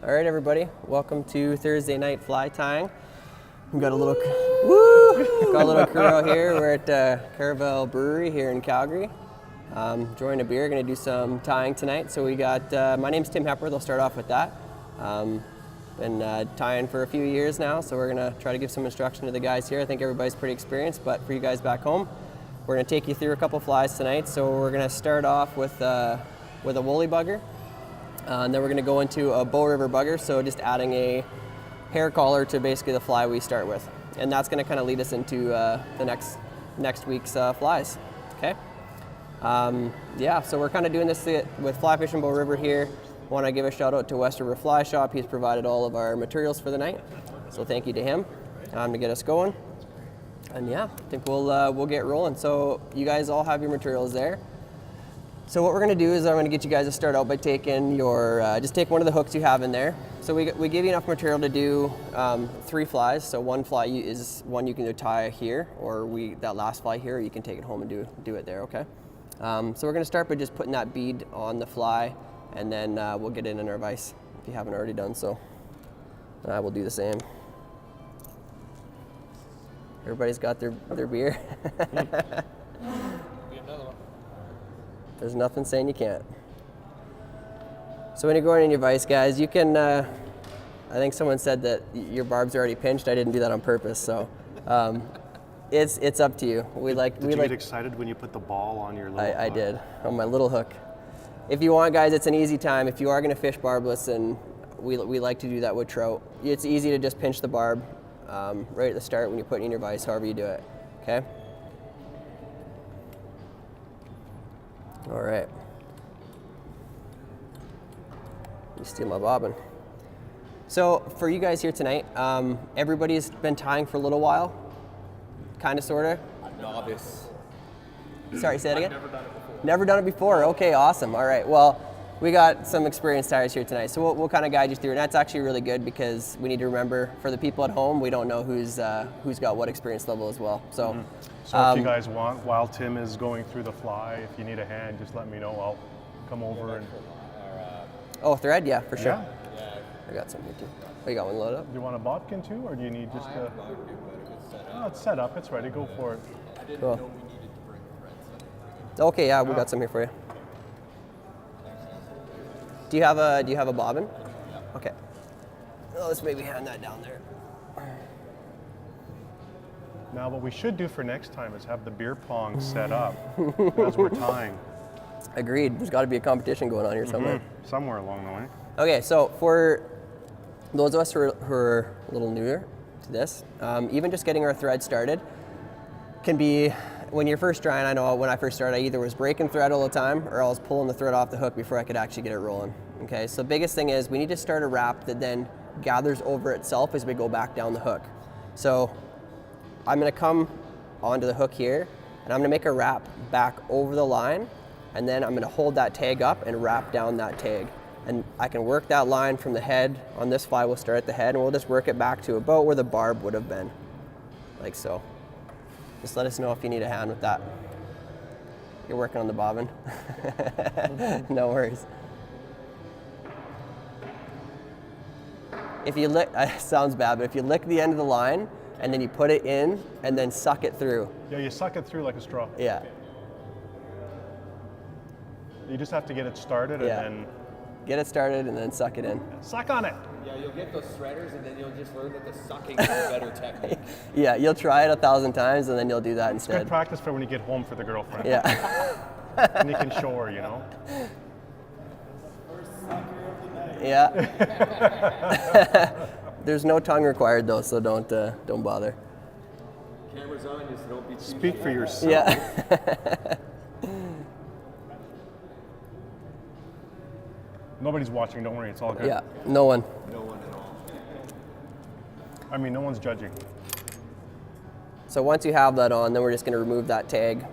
All right, everybody, welcome to Thursday night fly tying. We've got a little, crew out here. We're at Caravel Brewery here in Calgary. Enjoying a beer, gonna do some tying tonight. So we got, my name's Tim Hepworth, I'll start off with that. Been tying for a few years now, so we're gonna try to give some instruction to the guys here. I think everybody's pretty experienced, but for you guys back home, we're gonna take you through a couple flies tonight. So we're gonna start off with a Wooly Bugger. And then we're going to go into a Bow River Bugger, so just adding a hair collar to basically the fly we start with. And that's going to kind of lead us into the next week's flies. Okay? Yeah, so we're kind of doing this with Fly Fishing Bow River here. Want to give a shout out to West River Fly Shop. He's provided all of our materials for the night. So thank you to him to get us going. And yeah, I think we'll get rolling. So you guys all have your materials there. So what we're going to do is I'm going to get you guys to start out by taking your, just take one of the hooks you have in there. So we give you enough material to do 3 flies. So one fly is one you can tie here, or that last fly here, or you can take it home and do it there, okay? So we're going to start by just putting that bead on the fly, and then we'll get it in our vise if you haven't already done so. And I will do the same. Everybody's got their beer. There's nothing saying you can't. So when you're going in your vise, guys, you can, I think someone said that your barb's already pinched. I didn't do that on purpose, so it's up to you. Did you get excited when you put the ball on your little I did, on my little hook. If you want, guys, it's an easy time. If you are gonna fish barbless, and we like to do that with trout, it's easy to just pinch the barb right at the start when you put it in your vise, however you do it, okay? All right. You steal my bobbin. So for you guys here tonight, everybody's been tying for a little while, kind of, sort of. Novice. Sorry, say that again. I've never done it before. Never done it before. Okay, awesome. All right. Well, we got some experienced tyers here tonight, so we'll kind of guide you through, and that's actually really good because we need to remember for the people at home, we don't know who's got what experience level as well. So. Mm-hmm. So if you guys want, while Tim is going through the fly, if you need a hand, just let me know. I'll come over and... Oh, thread? Yeah, for sure. Yeah. I got some here too. Oh, you got one loaded up? Do you want a bodkin too, or do you need just a... Oh, it's set up. It's ready. Go for it. Cool. Okay, yeah, we got some here for you. Do you have a bobbin? Okay. Oh, let's maybe hand that down there. Now, what we should do for next time is have the beer pong set up as we're tying. Agreed. There's got to be a competition going on here somewhere. Mm-hmm. Somewhere along the way. Okay, so for those of us who are a little newer to this, even just getting our thread started can be, when you're first trying, I know when I first started, I either was breaking thread all the time or I was pulling the thread off the hook before I could actually get it rolling. Okay, so the biggest thing is we need to start a wrap that then gathers over itself as we go back down the hook. So I'm going to come onto the hook here, and I'm going to make a wrap back over the line, and then I'm going to hold that tag up and wrap down that tag. And I can work that line from the head. On this fly, we'll start at the head, and we'll just work it back to about where the barb would have been, like so. Just let us know if you need a hand with that. You're working on the bobbin. No worries. If you lick, sounds bad, but if you lick the end of the line, and then you put it in, and then suck it through. Yeah, you suck it through like a straw. Yeah. You just have to get it started and then... Get it started and then suck it in. Suck on it! Yeah, you'll get those threaders and then you'll just learn that the sucking is a better technique. Yeah, you'll try it 1,000 times and then you'll do that instead. It's good practice for when you get home for the girlfriend. Yeah. And you can show her, you know? Yeah. There's no tongue required though, so don't bother. Camera's on you, so don't be too Speak for yourself. Yeah. Nobody's watching, don't worry, it's all good. Yeah, no one. No one at all. I mean, no one's judging. So once you have that on, then we're just going to remove that tag.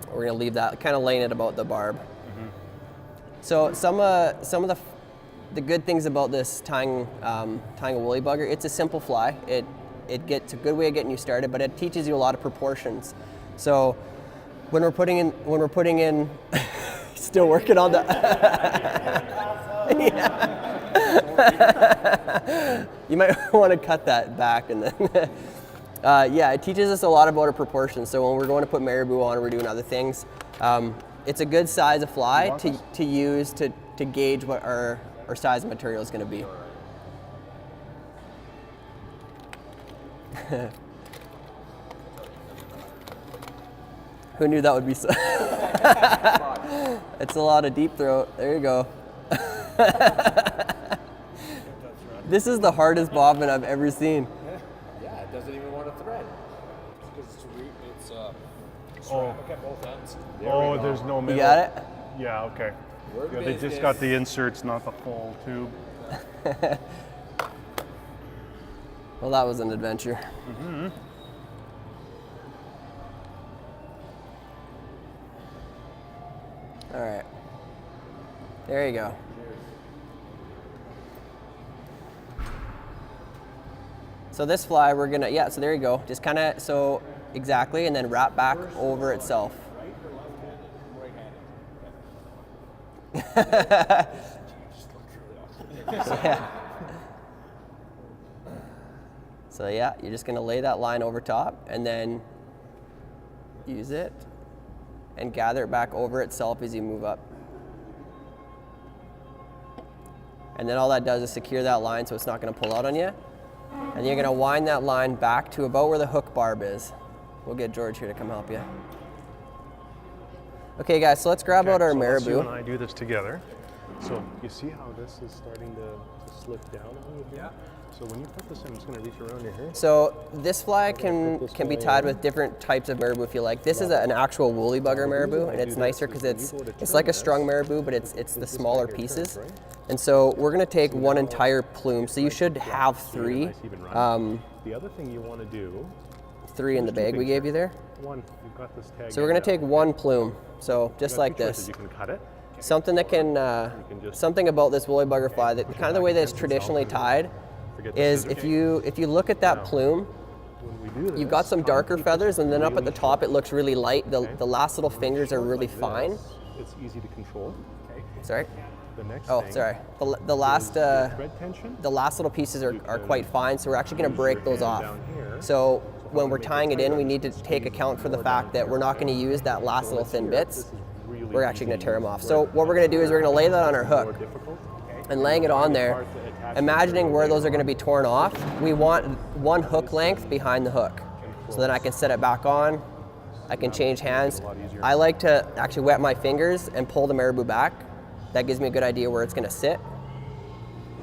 We're going to leave that kind of laying it about the barb. Mm-hmm. So some of the good things about this tying a woolly bugger, it's a simple fly. It's a good way of getting you started, but it teaches you a lot of proportions. So when we're putting in still working on that. Yeah. You might want to cut that back and then. Yeah, it teaches us a lot about our proportions. So when we're going to put marabou on or we're doing other things, it's a good size of fly to use to gauge what our size of material is going to be. Who knew that would be so? It's a lot of deep throat. There you go. This is the hardest bobbin I've ever seen. Yeah, it doesn't even want to thread. Because it's ceramic at both ends. Oh, there's no middle. You got it? Yeah, okay. We're Yeah, they just got the inserts, not the full tube. Well, that was an adventure. Mm-hmm. All right. There you go. So this fly, we're gonna, yeah, so there you go. Just kind of, so exactly, and then wrap back over itself. Yeah. So yeah, you're just gonna lay that line over top and then use it and gather it back over itself as you move up. And then all that does is secure that line so it's not gonna pull out on you. And you're gonna wind that line back to about where the hook barb is. We'll get George here to come help you. Okay guys, so let's grab out our so marabou. You and I do this together. So you see how this is starting to slip down on you here? Yeah. So when you put this in, it's going to reach around your hair. So this fly can be tied with different types of marabou if you like. This is an actual woolly bugger marabou, and it's nicer because it's like a strung marabou, but it's the smaller pieces. And so we're going to take one entire plume. So you should have 3. The other thing you want to do. 3 in the bag we gave you there. One, you've got this tag. So we're going to take one plume. So just like this. You can cut it. Something that can, something about this woolly bugger fly, that kind of the way that it's traditionally tied, is if you look at that plume, you've got some darker feathers, and then up at the top it looks really light. The last little fingers are really fine. It's easy to control. Sorry. The next Oh, thing sorry. The last thread tension. the last little pieces are quite fine, so we're actually going to break those off. So when we're tying it in, we need to take account for the fact that we're not going to use that last little thin bits. We're actually going to tear them off. So what we're going to do is we're going to lay that on our hook. And laying it on there, imagining where those are going to be torn off, we want one hook length behind the hook. So then I can set it back on, I can change hands. I like to actually wet my fingers and pull the marabou back. That gives me a good idea where it's going to sit.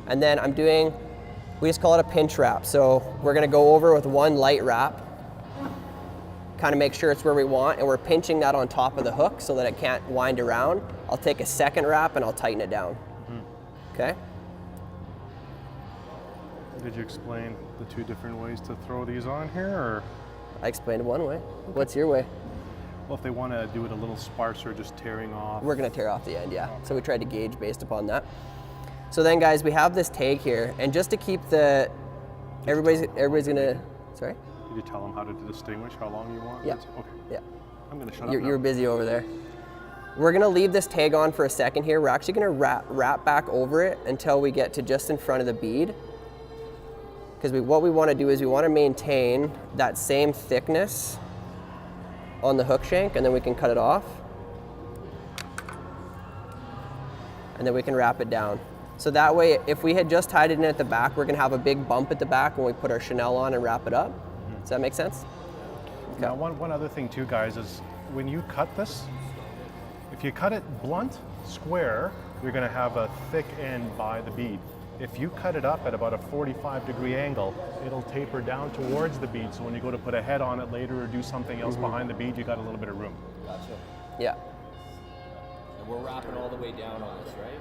And then we just call it a pinch wrap. So we're going to go over with one light wrap, kind of make sure it's where we want, and we're pinching that on top of the hook so that it can't wind around. I'll take a second wrap and I'll tighten it down. Okay? Did you explain the 2 different ways to throw these on here, or? I explained one way. What's your way? Well, if they want to do it a little sparser, just tearing off. We're going to tear off the end, yeah. So we tried to gauge based upon that. So then, guys, we have this tag here, and just to keep everybody's going to, sorry? Did you tell them how to distinguish how long you want? Yeah. Okay. Yeah. I'm going to shut up You're busy over there. We're going to leave this tag on for a second here. We're actually going to wrap back over it until we get to just in front of the bead. Because what we want to do is we want to maintain that same thickness on the hook shank, and then we can cut it off. And then we can wrap it down. So that way, if we had just tied it in at the back, we're going to have a big bump at the back when we put our chenille on and wrap it up. Does that make sense? Okay. Now, one other thing too, guys, is when you cut this, if you cut it blunt, square, you're going to have a thick end by the bead. If you cut it up at about a 45-degree angle, it'll taper down towards the bead, so when you go to put a head on it later or do something else behind the bead, you got a little bit of room. Gotcha. Yeah. And we're wrapping all the way down on this, right?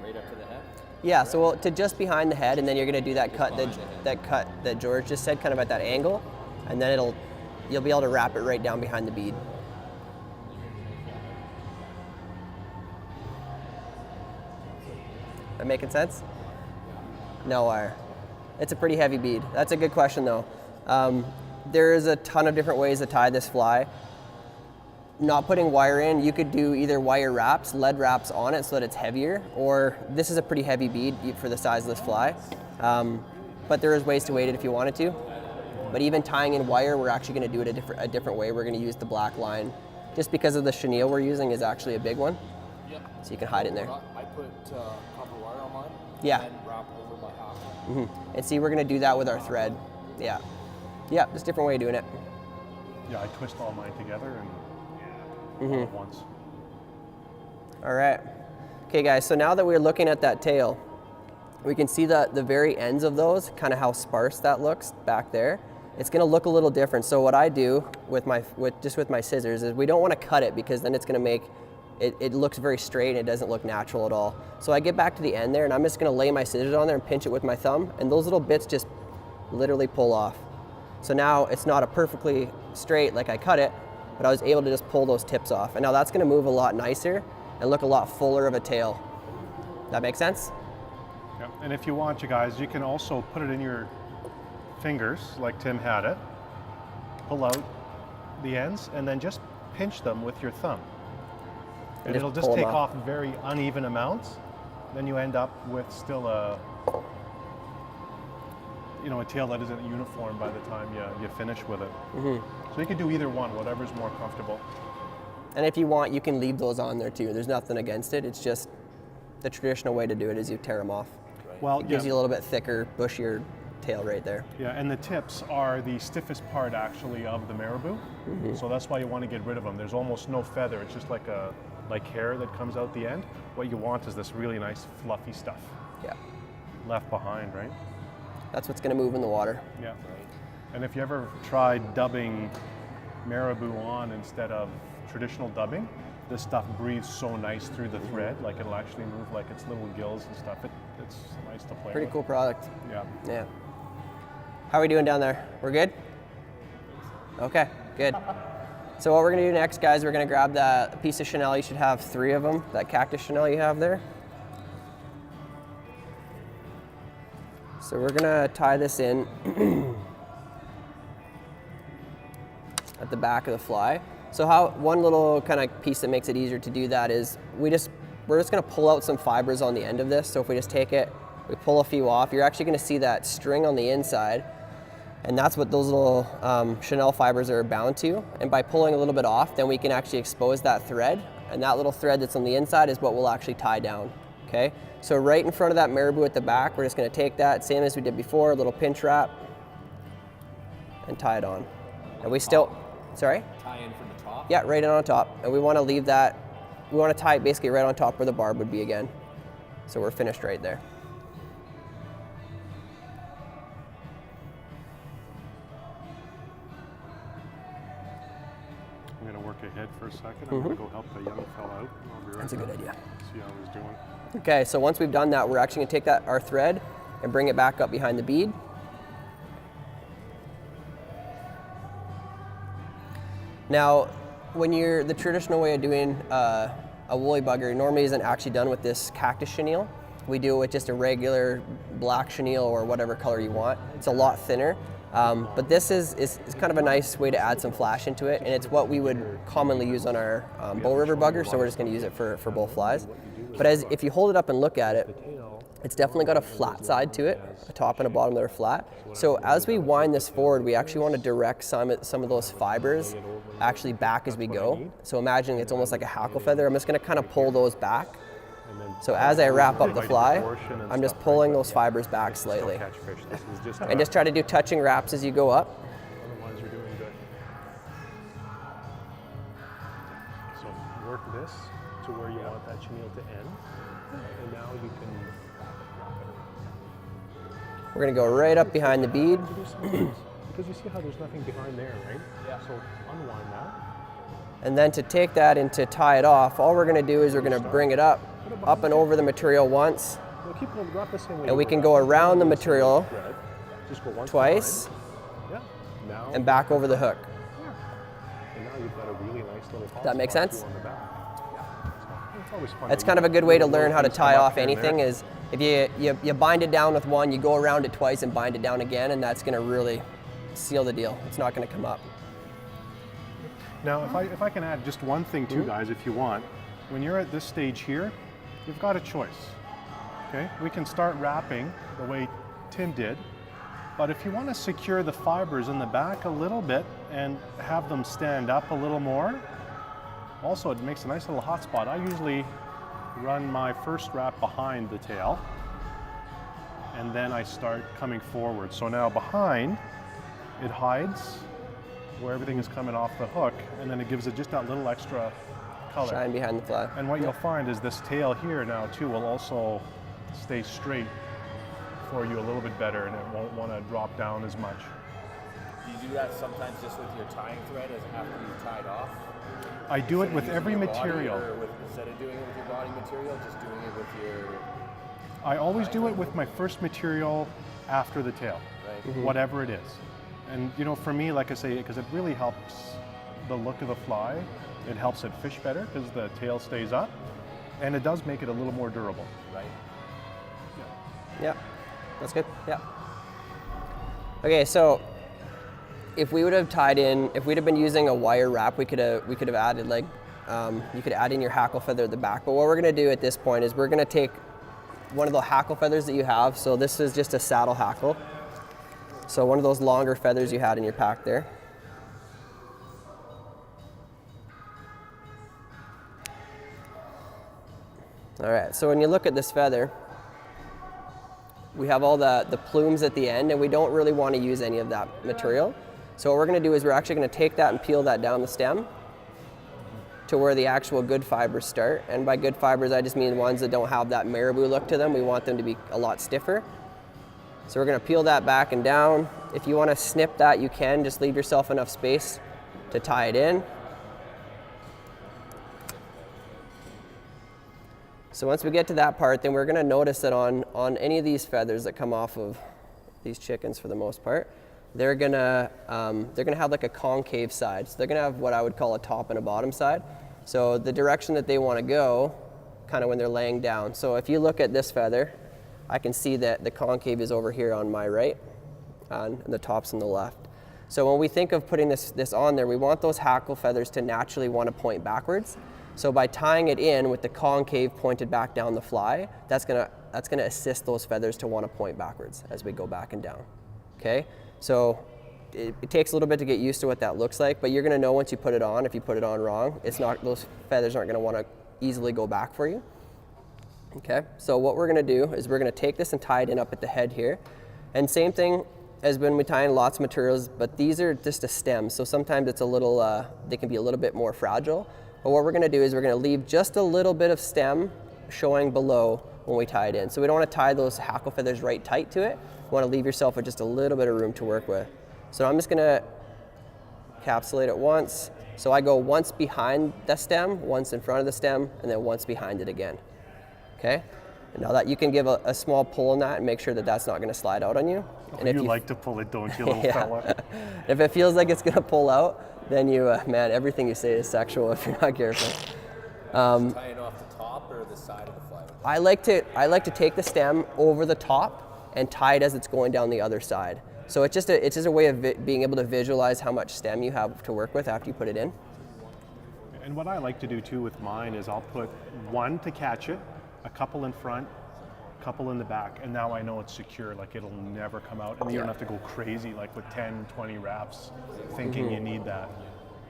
Right up to the head? Yeah, so to just behind the head, and then you're going to do that cut that George just said, kind of at that angle, and then you'll be able to wrap it right down behind the bead. That making sense? No wire. It's a pretty heavy bead. That's a good question though. There is a ton of different ways to tie this fly. not putting wire in, you could do either wire wraps, lead wraps on it so that it's heavier, or this is a pretty heavy bead for the size of this fly. But there is ways to weight it if you wanted to. But even tying in wire, we're actually going to do it a different way. We're going to use the black line, just because of the chenille we're using is actually a big one. Yep. So you can hide it in there. I put copper wire on mine. Yeah. And then wrap over my hackle. And see, we're going to do that with our thread. Yeah. Yeah, just a different way of doing it. Yeah, I twist all mine together and all at once. All right. Okay, guys, so now that we're looking at that tail, we can see the very ends of those, kind of how sparse that looks back there. It's gonna look a little different. So what I do with my scissors is we don't wanna cut it because then it's gonna make, it looks very straight and it doesn't look natural at all. So I get back to the end there and I'm just gonna lay my scissors on there and pinch it with my thumb, and those little bits just literally pull off. So now it's not a perfectly straight like I cut it, but I was able to just pull those tips off. And now that's gonna move a lot nicer and look a lot fuller of a tail. That make sense? Yeah. And if you want, you guys, you can also put it in your fingers like Tim had it, pull out the ends, and then just pinch them with your thumb. And it'll just take off very uneven amounts. Then you end up with still a tail that isn't uniform by the time you finish with it. So you can do either one, whatever's more comfortable. And if you want, you can leave those on there too. There's nothing against it. It's just the traditional way to do it is you tear them off. Well, it gives you a little bit thicker, bushier tail right there. Yeah, and the tips are the stiffest part actually of the marabou. So that's why you want to get rid of them. There's almost no feather. It's just like hair that comes out the end. What you want is this really nice fluffy stuff. Yeah. Left behind, right? That's what's going to move in the water. Yeah. And if you ever tried dubbing marabou on instead of traditional dubbing, this stuff breathes so nice through the thread, like it'll actually move like its little gills and stuff. It's nice to play Pretty with. cool product. Yeah. Yeah. How are we doing down there? We're good? Okay, good. So what we're gonna do next, guys, we're gonna grab that piece of chenille. You should have 3 of them, that cactus chenille you have there. So we're gonna tie this in at the back of the fly. So one little kind of piece that makes it easier to do that is we're just gonna pull out some fibers on the end of this. So if we just take it, we pull a few off, you're actually gonna see that string on the inside, and that's what those little chenille fibers are bound to. And by pulling a little bit off, then we can actually expose that thread, and that little thread that's on the inside is what we'll actually tie down, okay? So right in front of that marabou at the back, we're just gonna take that, same as we did before, a little pinch wrap, and tie it on. And we still, sorry? Tie in from the top? Yeah, right in on top. And we wanna leave that, we wanna tie it basically right on top where the barb would be again. So we're finished right there. I'm gonna work ahead for a second. I'm gonna go help the young fella out. I'll be right That's a good back. idea. See how he's doing. Okay, so once we've done that, we're actually gonna take our thread and bring it back up behind the bead. Now, when the traditional way of doing a woolly bugger normally isn't actually done with this cactus chenille. We do it with just a regular black chenille or whatever color you want. It's a lot thinner, but this is kind of a nice way to add some flash into it, and it's what we would commonly use on our Bow River bugger, so we're just gonna use it for both flies. But if you hold it up and look at it, it's definitely got a flat side to it, a top and a bottom that are flat. So as we wind this forward, we actually want to direct some of those fibers actually back as we go. So imagine it's almost like a hackle feather. I'm just going to kind of pull those back. So as I wrap up the fly, I'm just pulling those fibers back slightly. And just try to do touching wraps as you go up. Otherwise, you're doing good. So work this to where you want that chenille to end, and now you can wrap it. We're going to go right up behind the bead. Because you see how there's nothing behind there, right? Yeah. So unwind that. And then to take that and to tie it off, all we're going to do is we're going to bring it up and over the material once. We'll keep it wrapped the same way. And we can go around the material just go once twice yeah. Now and back over the hook. and now you've got a really nice little hot That make spot sense? too on the back. Yeah. So it's always fun. That's to kind of a good way to learn how to things come tie up off here and anything there. is if you bind it down with one, you go around it twice and bind it down again, and that's going to really seal the deal. It's not going to come up. Now, if I can add just one thing too, guys, if you want, when you're at this stage here, you've got a choice. Okay, we can start wrapping the way Tim did, but if you want to secure the fibers in the back a little bit and have them stand up a little more, also it makes a nice little hot spot. I usually run my first wrap behind the tail, and then I start coming forward. So now behind, it hides where everything is coming off the hook, and then it gives it just that little extra color. Shine behind the fly. And what you'll find is this tail here now too will also stay straight for you a little bit better, and it won't want to drop down as much. Do you do that sometimes just with your tying thread as after you've tied off? I do it with every Your material. body, or instead of doing it with your body material, just doing it with your... I always do it with my first material after the tail, Right. whatever it is. And you know, for me, like I say, because it really helps the look of the fly, it helps it fish better because the tail stays up, and it does make it a little more durable. Right. Yeah, that's good. Yeah. Okay, so if we would have tied in, if we'd have been using a wire wrap, we could have added like, you could add in your hackle feather at the back. But what we're gonna do at this point is we're gonna take one of the hackle feathers that you have. So this is just a saddle hackle. So one of those longer feathers you had in your pack there. All right, so when you look at this feather, we have all the plumes at the end, and we don't really want to use any of that material. So what we're going to do is we're actually going to take that and peel that down the stem to where the actual good fibers start. And by good fibers, I just mean ones that don't have that marabou look to them. We want them to be a lot stiffer. So we're going to peel that back and down. If you want to snip that, you can. Just leave yourself enough space to tie it in. So once we get to that part, then we're going to notice that on any of these feathers that come off of these chickens, for the most part, they're gonna have like a concave side. So they're gonna have what I would call a top and a bottom side. So the direction that they want to go, kind of when they're laying down. So if you look at this feather, I can see that the concave is over here on my right, and the top's on the left. So when we think of putting this on there, we want those hackle feathers to naturally want to point backwards. So by tying it in with the concave pointed back down the fly, that's gonna assist those feathers to want to point backwards as we go back and down. Okay, so it takes a little bit to get used to what that looks like, but you're gonna know once you put it on. If you put it on wrong, those feathers aren't gonna want to easily go back for you. Okay, so what we're gonna do is we're gonna take this and tie it in up at the head here, and same thing as when we tie in lots of materials, but these are just a stem, so sometimes it's a little, they can be a little bit more fragile. But what we're gonna do is we're gonna leave just a little bit of stem showing below when we tie it in. So we don't wanna tie those hackle feathers right tight to it. You wanna leave yourself with just a little bit of room to work with. So I'm just gonna encapsulate it once. So I go once behind the stem, once in front of the stem, and then once behind it again. Okay? And now that you can give a small pull on that and make sure that that's not gonna slide out on you. And if you like to pull it, don't you, little yeah. fella? If it feels like it's gonna pull out, then you, man, everything you say is sexual if you're not careful. Tie it off the top or the side of the fly? I like to take the stem over the top and tie it as it's going down the other side. So it's just a way of being able to visualize how much stem you have to work with after you put it in. And what I like to do too with mine is I'll put one to catch it, a couple in front, a couple in the back, and now I know it's secure, like it'll never come out, and you don't have to go crazy like with 10, 20 wraps thinking you need that.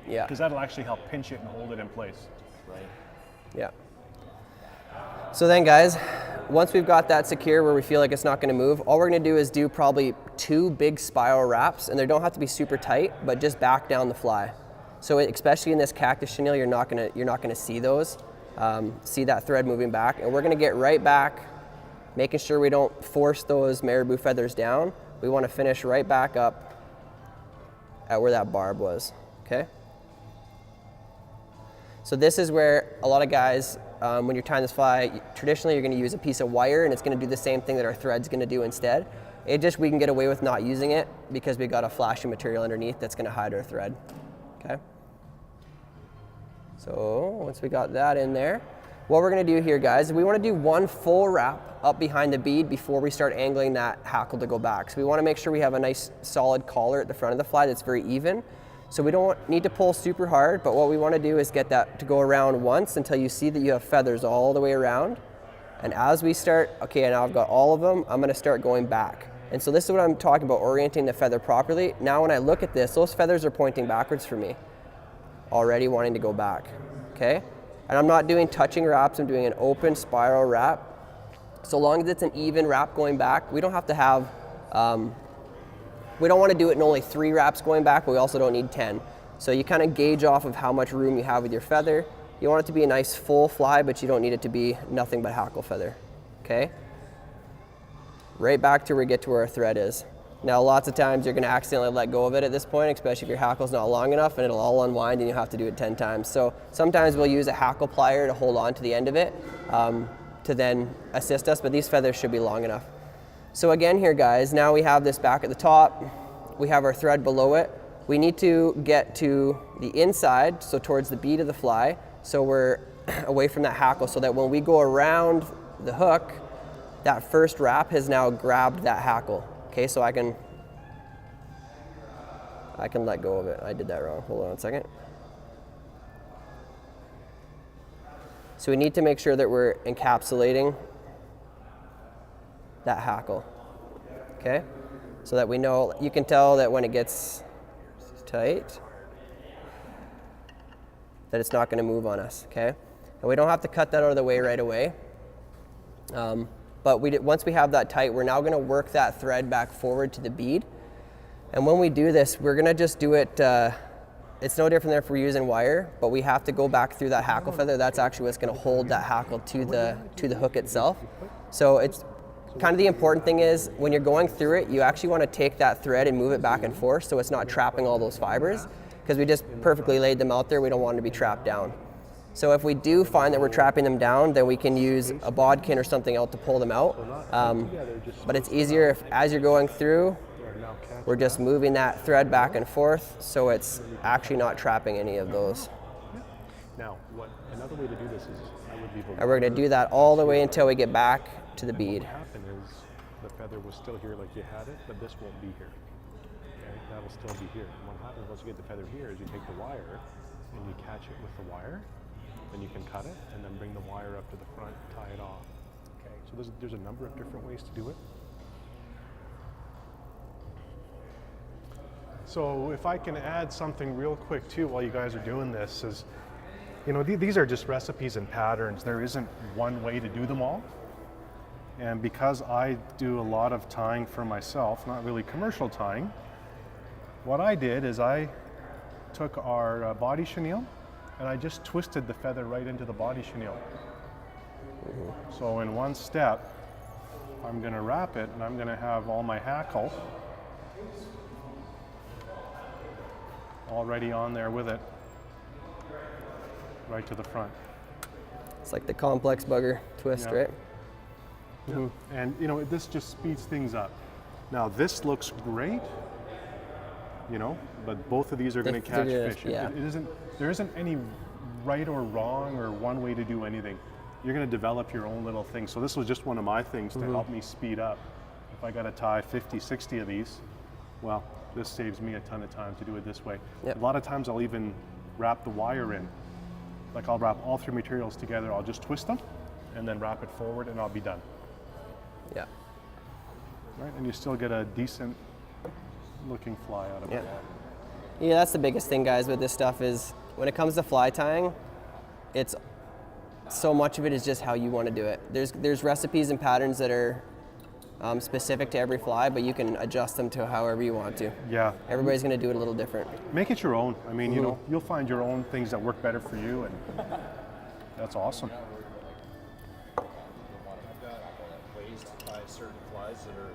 Yeah. Because that'll actually help pinch it and hold it in place. Right. Yeah. So then guys, once we've got that secure where we feel like it's not gonna move, all we're gonna do is do probably 2 big spiral wraps, and they don't have to be super tight, but just back down the fly. So especially in this cactus chenille, you're not gonna see those, see that thread moving back, and we're gonna get right back, making sure we don't force those marabou feathers down. We wanna finish right back up at where that barb was, okay? So this is where a lot of guys, when you're tying this fly, traditionally you're gonna use a piece of wire and it's gonna do the same thing that our thread's gonna do instead. We can get away with not using it because we got a flashy material underneath that's gonna hide our thread, okay? So once we got that in there, what we're gonna do here, guys, we wanna do 1 full wrap up behind the bead before we start angling that hackle to go back. So we wanna make sure we have a nice solid collar at the front of the fly that's very even. So we don't need to pull super hard, but what we want to do is get that to go around once until you see that you have feathers all the way around. And as we start, okay, now I've got all of them, I'm going to start going back. And so this is what I'm talking about, orienting the feather properly. Now when I look at this, those feathers are pointing backwards for me, already wanting to go back, okay? And I'm not doing touching wraps, I'm doing an open spiral wrap. So long as it's an even wrap going back, we don't have to have, we don't want to do it in only 3 wraps going back, but we also don't need 10. So you kind of gauge off of how much room you have with your feather. You want it to be a nice full fly, but you don't need it to be nothing but hackle feather, okay? Right back to where we get to where our thread is. Now lots of times you're going to accidentally let go of it at this point, especially if your hackle's not long enough, and it'll all unwind and you'll have to do it 10 times. So sometimes we'll use a hackle plier to hold on to the end of it to then assist us, but these feathers should be long enough. So again here guys, now we have this back at the top, we have our thread below it. We need to get to the inside, so towards the bead of the fly, so we're away from that hackle, so that when we go around the hook, that first wrap has now grabbed that hackle. Okay, so I can let go of it. I did that wrong. Hold on a second. So we need to make sure that we're encapsulating that hackle. Okay? So that we know, you can tell that when it gets tight, that it's not going to move on us. Okay? And we don't have to cut that out of the way right away. But once we have that tight, we're now going to work that thread back forward to the bead. And when we do this, we're going to just do it, it's no different than if we're using wire, but we have to go back through that hackle feather. That's actually what's going to hold that hackle to the hook itself. So it's kind of the important thing is when you're going through it, you actually want to take that thread and move it back and forth so it's not trapping all those fibers, because we just perfectly laid them out there. We don't want them to be trapped down. So if we do find that we're trapping them down, then we can use a bodkin or something else to pull them out. But it's easier if, as you're going through, we're just moving that thread back and forth, so it's actually not trapping any of those. Now, another way to do this is I would leave a and we're going to do that all the way until we get back to the bead. What happened is the feather was still here like you had it, but this won't be here. Okay? That'll still be here. And what happens once you get the feather here is you take the wire and you catch it with the wire. Then you can cut it and then bring the wire up to the front, tie it off. Okay. So there's a number of different ways to do it. So if I can add something real quick too while you guys are doing this is, you know, these are just recipes and patterns. There isn't one way to do them all. And because I do a lot of tying for myself, not really commercial tying, what I did is I took our body chenille and I just twisted the feather right into the body chenille. So in one step, I'm going to wrap it and I'm going to have all my hackle already on there with it, right to the front. It's like the complex bugger twist, right? Mm-hmm. And you know, this just speeds things up. Now this looks great, you know, but both of these are going to catch fish. Yeah. There isn't any right or wrong or one way to do anything. You're going to develop your own little thing. So this was just one of my things to help me speed up. If I got to tie 50, 60 of these, well, this saves me a ton of time to do it this way. Yep. A lot of times I'll even wrap the wire in. Like I'll wrap all 3 materials together. I'll just twist them and then wrap it forward and I'll be done. Yeah. Right, and you still get a decent looking fly out of it. Yeah, that's the biggest thing, guys, with this stuff is when it comes to fly tying, it's so much of it is just how you want to do it. There's recipes and patterns that are specific to every fly, but you can adjust them to however you want to. Yeah. Everybody's going to do it a little different. Make it your own. I mean, you know, you'll find your own things that work better for you, and that's awesome. I've got ways to tie certain flies that are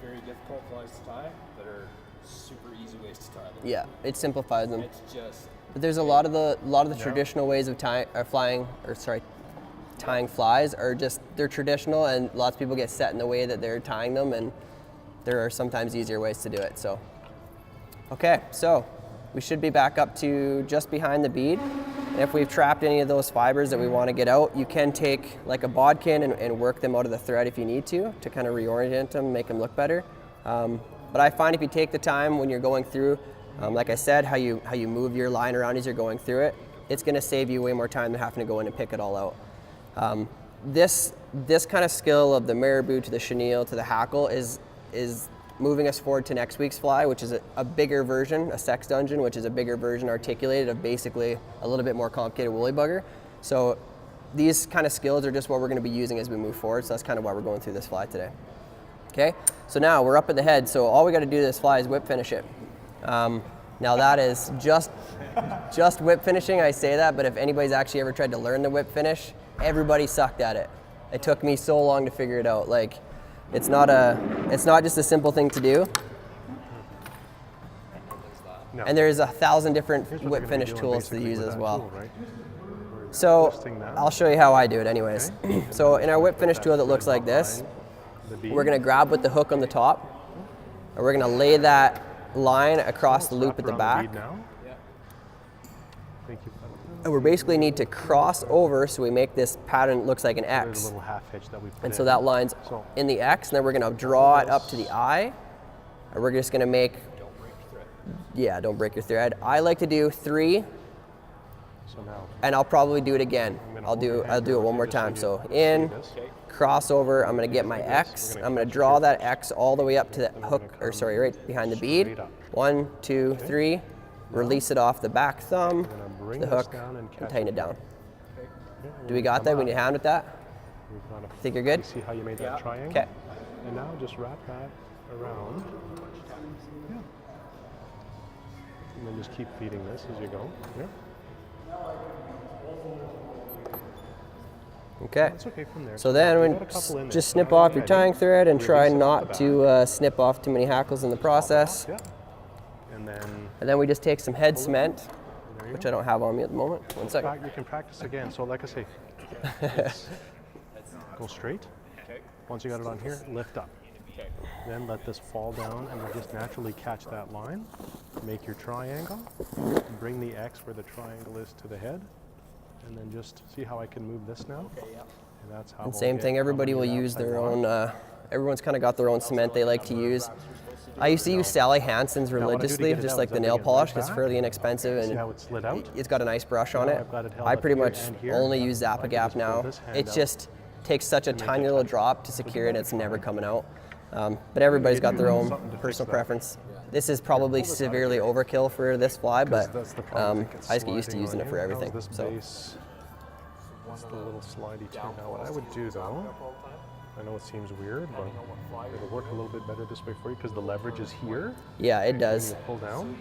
very difficult flies to tie, that are super easy ways to tie them. Yeah, it simplifies them. It's just. But there's a lot of the traditional ways of tying flies are just, they're traditional, and lots of people get set in the way that they're tying them, and there are sometimes easier ways to do it. So, okay, so we should be back up to just behind the bead. And if we've trapped any of those fibers that we want to get out, you can take like a bodkin and work them out of the thread if you need to kind of reorient them, make them look better. But I find if you take the time when you're going through, Like I said, how you move your line around as you're going through it, it's going to save you way more time than having to go in and pick it all out. This kind of skill of the marabou to the chenille to the hackle is moving us forward to next week's fly, which is a bigger version, a sex dungeon, which is a bigger version articulated of basically a little bit more complicated woolly bugger. So these kind of skills are just what we're going to be using as we move forward. So that's kind of why we're going through this fly today. Okay, so now we're up at the head. So all we got to do to this fly is whip finish it. Now that is just whip finishing. I say that, but if anybody's actually ever tried to learn the whip finish, everybody sucked at it. It took me so long to figure it out. Like, it's not just a simple thing to do. No. And there's 1,000 different whip finish tools to use as well. Tool, right? So I'll show you how I do it anyways. Okay. So in our whip finish tool that looks like this, we're gonna grab with the hook on the top, and we're gonna lay that line across the loop at the back. And we basically need to cross over so we make this pattern look like an X. A little half hitch that we put and so that line's in the X, and then we're gonna draw it up to the I, and we're just gonna make, don't break your thread. I like to do 3, and I'll probably do it again. I'll do it one more time. So in, crossover, I'm gonna get my X, I'm gonna draw that X all the way up to the hook, or sorry, right behind the bead. 1, 2, 3, release it off the back thumb, the hook, and tighten it down. Do we got that? We need a hand with that? Think you're good? See how you made that triangle? Okay. And now just wrap that around. Yeah. And then just keep feeding this as you go. Yeah. Okay. That's okay from there. So then when just snip off your tying thread and try not to snip off too many hackles in the process. Yeah. And then we just take some head cement, which I don't have on me at the moment. One second. You can practice again. So like I say, go straight. Once you got it on here, lift up. Then let this fall down and we'll just naturally catch that line. Make your triangle. Bring the X where the triangle is to the head. And then just see how I can move this now. And that's how. And same thing, everybody will use their own, everyone's kind of got their own cement they like to use. I used to use Sally Hansen's religiously, just like the nail polish, because it's fairly inexpensive and it's got a nice brush on it. I pretty much only use Zap-A-Gap now. It just takes such a tiny little drop to secure it, it's never coming out. But everybody's got their own personal preference. This is probably severely overkill for this fly, but I just get used to using it for everything. So. It's the little slidey too. Now what I would do though, I know it seems weird, but it'll work a little bit better this way for you because the leverage is here. Yeah, it does. When you pull down,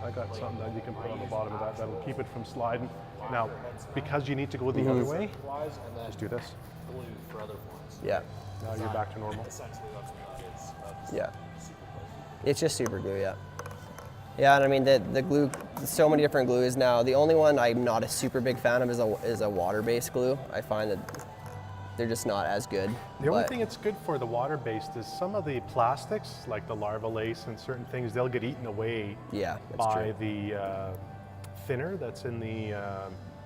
I got something that you can put on the bottom of that that'll keep it from sliding. Now, because you need to go the other way, just do this. Yeah. Now you're back to normal. Yeah. It's just super glue, yeah. Yeah, and I mean the glue, so many different glues now. The only one I'm not a super big fan of is a water-based glue. I find that they're just not as good. The only thing it's good for the water-based is some of the plastics, like the larva lace and certain things, they'll get eaten away by the thinner that's in the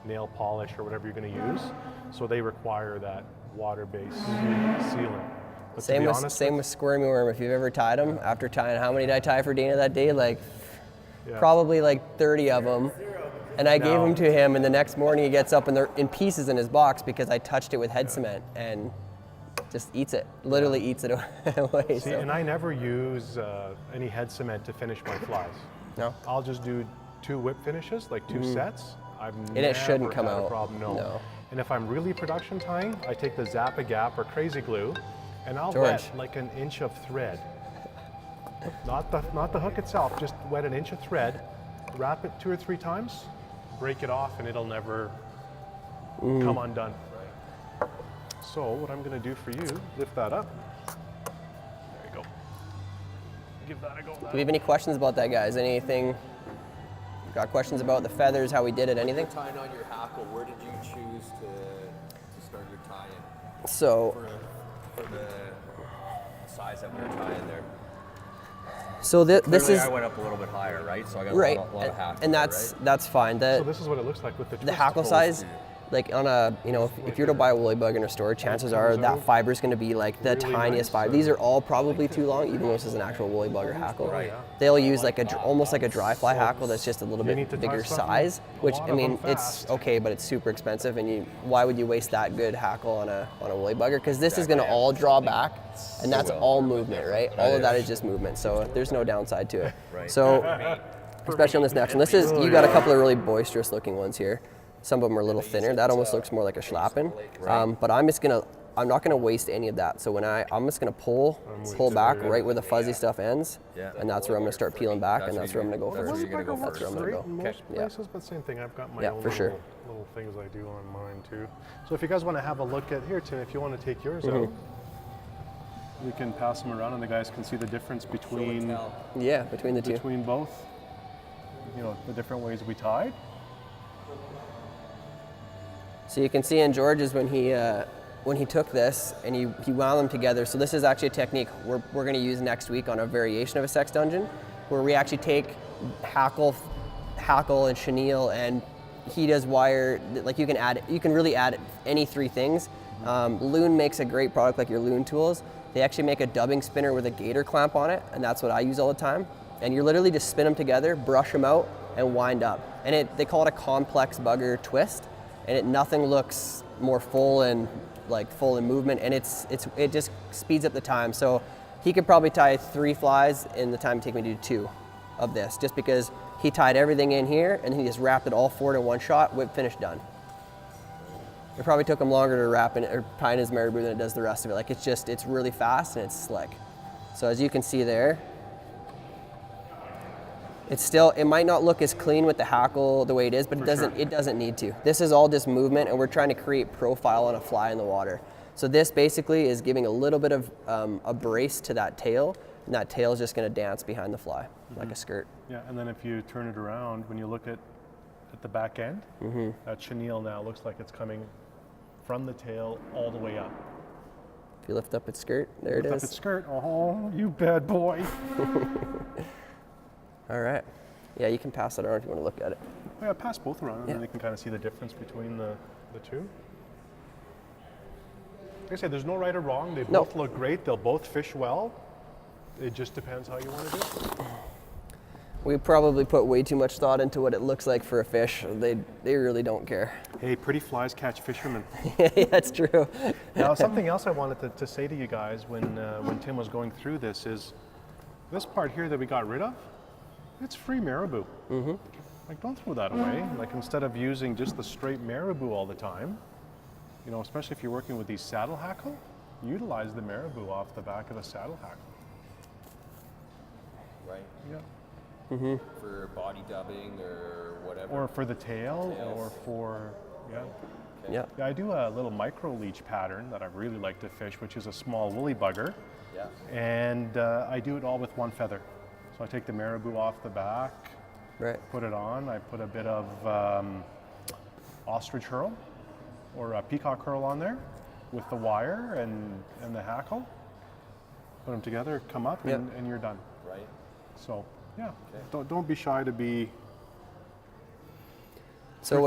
nail polish or whatever you're going to use. So they require that water-based sealant. But same with squirmy worm. If you've ever tied them, after tying, how many did I tie for Dana that day? Like probably like 30 of them. And I gave them to him, and the next morning he gets up and they're in pieces in his box because I touched it with head cement and just eats it, literally eats it away. See, and I never use any head cement to finish my flies. No? I'll just do 2 whip finishes, like 2 sets. And it shouldn't come out. Problem, no. And if I'm really production tying, I take the Zap-A-Gap or Crazy Glue, and I'll wet like an inch of thread. Not the hook itself, just wet an inch of thread, wrap it 2 or 3 times, break it off, and it'll never come undone. So what I'm going to do for you, lift that up. There you go. Give that a go. Do we have any questions about that, guys? Anything? Got questions about the feathers, how we did it, anything? Tying on your hackle, where did you choose to start your tie-in? So, for the size that we were tying there. So this is. I went up a little bit higher, right? So I got right, a lot of hackle. and that's fine. So this is what it looks like with the hackle size. like on a, you know, if you were to buy a woolly bugger in a store, chances are that fiber is going to be like the tiniest fiber. These are all probably too long, even though this is an actual woolly bugger hackle. They'll use like almost like a dry fly hackle that's just a little bit bigger size, which I mean, it's okay, but it's super expensive, and why would you waste that good hackle on a woolly bugger? Because this is going to all draw back, and that's all movement, right? All of that is just movement, so there's no downside to it. So, especially on this next one, you got a couple of really boisterous looking ones here. Some of them are a little thinner. That almost looks more like a schlappen. But I'm not gonna waste any of that. So I'm just gonna pull back right where the fuzzy stuff ends, and that's where I'm gonna start peeling back, and that's where I'm gonna go first. That's where I'm gonna go. Most places, but same thing. I've got my own for sure. little things I do on mine too. So if you guys want to have a look at here, Tim, if you want to take yours out, we can pass them around, and the guys can see the difference between between the two. Between both, you know, the different ways we tied. So you can see in George's when he took this and he wound them together. So this is actually a technique we're going to use next week on a variation of a sex dungeon, where we actually take hackle and chenille, and he does wire. Like you can really add any three things. Loon makes a great product, like your Loon tools. They actually make a dubbing spinner with a gator clamp on it, and that's what I use all the time. And you literally just spin them together, brush them out, and wind up. And they call it a complex bugger twist. And nothing looks more full in movement, and it just speeds up the time. So he could probably tie 3 flies in the time it take me to do 2 of this, just because he tied everything in here and he just wrapped it all 4 in one shot, whip, finish, done. It probably took him longer to wrap it or tie in his marabou than it does the rest of it. Like it's really fast and it's slick. So as you can see there, it might not look as clean with the hackle the way it is, but it doesn't need to. This is all just movement, and we're trying to create profile on a fly in the water. So this basically is giving a little bit of a brace to that tail, and that tail is just going to dance behind the fly like a skirt. Yeah, and then if you turn it around, when you look at the back end, that chenille now looks like it's coming from the tail all the way up. If you lift up its skirt, there it is. Lift up its skirt. Oh, you bad boy. All right. Yeah, you can pass it around if you want to look at it. Yeah, pass both around, and then you can kind of see the difference between the two. Like I said, there's no right or wrong. They both look great. They'll both fish well. It just depends how you want to do it. We probably put way too much thought into what it looks like for a fish. They really don't care. Hey, pretty flies catch fishermen. Yeah, that's true. Now, something else I wanted to say to you guys when Tim was going through this is this part here that we got rid of, it's free marabou. Like, don't throw that away. Like, instead of using just the straight marabou all the time, you know, especially if you're working with these saddle hackle, utilize the marabou off the back of the saddle hackle. Right. Yeah. For body dubbing or whatever. Or for the tail, or for, Yeah. Yeah, I do a little micro leech pattern that I really like to fish, which is a small woolly bugger. Yeah. And I do it all with one feather. So I take the marabou off the back, put it on. I put a bit of ostrich herl or a peacock herl on there with the wire and the hackle. Put them together, come up, and you're done. Right. So, yeah, don't be shy to be. So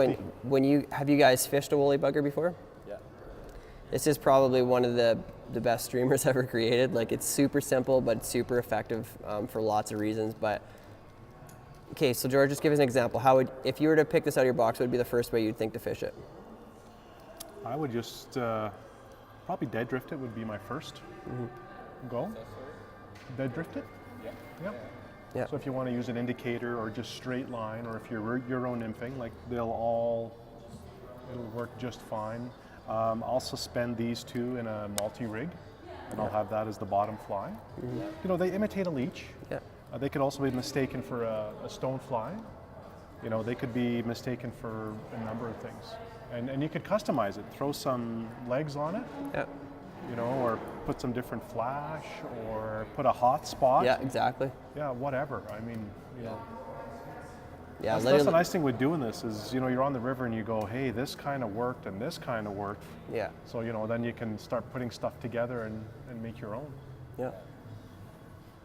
have you guys fished a woolly bugger before? Yeah. This is probably one of the best streamers ever created. Like, it's super simple, but it's super effective for lots of reasons. But okay, so George, just give us an example. If you were to pick this out of your box, what would be the first way you'd think to fish it? I would just probably dead drift it would be my first go. Dead drift it? Yeah. So if you want to use an indicator or just straight line, or if you're your own nymphing, like it'll work just fine. I'll suspend these two in a multi-rig, and I'll have that as the bottom fly. You know, they imitate a leech. Yeah. They could also be mistaken for a stone fly. You know, they could be mistaken for a number of things. And you could customize it, throw some legs on it. Yeah. You know, or put some different flash, or put a hot spot. Yeah, exactly. Yeah, whatever. I mean, you know. Yeah, that's the nice thing with doing this is, you know, you're on the river and you go, hey, this kind of worked and this kind of worked. Yeah. So, you know, then you can start putting stuff together and make your own. Yeah.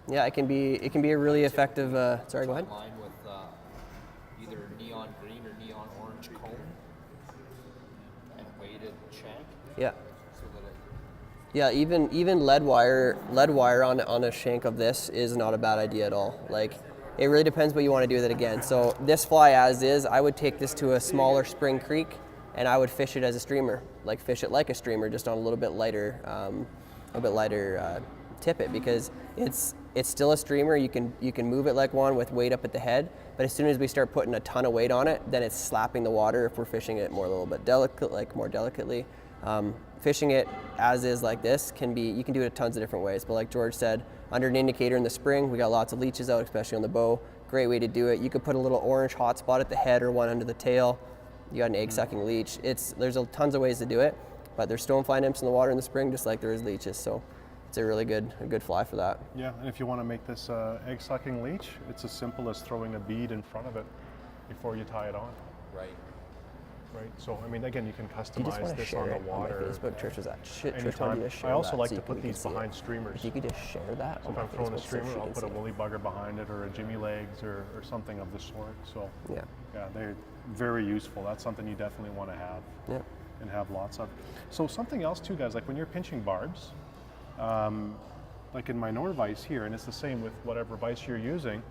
Yeah, it can be a really effective. Sorry, go ahead. Mine with either neon green or neon orange cone. weighted shank. Yeah. So that it, Yeah, even lead wire on a shank of this is not a bad idea at all. Like, it really depends what you want to do with it again. So this fly as is, I would take this to a smaller spring creek and I would fish it as a streamer, like fish it like a streamer, just on a little bit lighter tippet, because it's still a streamer. You can move it like one with weight up at the head, but as soon as we start putting a ton of weight on it, then it's slapping the water if we're fishing it more a little bit more delicately. Fishing it as is like this you can do it tons of different ways, but like George said, under an indicator in the spring, we got lots of leeches out, especially on the bow. Great way to do it. You could put a little orange hot spot at the head or one under the tail. You got an egg sucking leech. There's tons of ways to do it, but there's stonefly nymphs in the water in the spring just like there is leeches, so it's a really good fly for that. Yeah, and if you want to make this egg sucking leech, it's as simple as throwing a bead in front of it before you tie it on. right. Right. So I mean, again, you can Do you just want customize to this share on the it on my water. Facebook? Church was that shit. Church Anytime. wanted you to share I also that like so to you put can these see it. behind streamers. If you could just share that. So on if my I'm throwing a Facebook so streamer, she I'll can put a see it. woolly bugger behind it or a Jimmy legs or something of the sort. So Yeah. yeah, they're very useful. That's something you definitely want to have Yeah. and have lots of. So something else too, guys, like when you're pinching barbs, like in my Nord vise here, and it's the same with whatever vise you're using,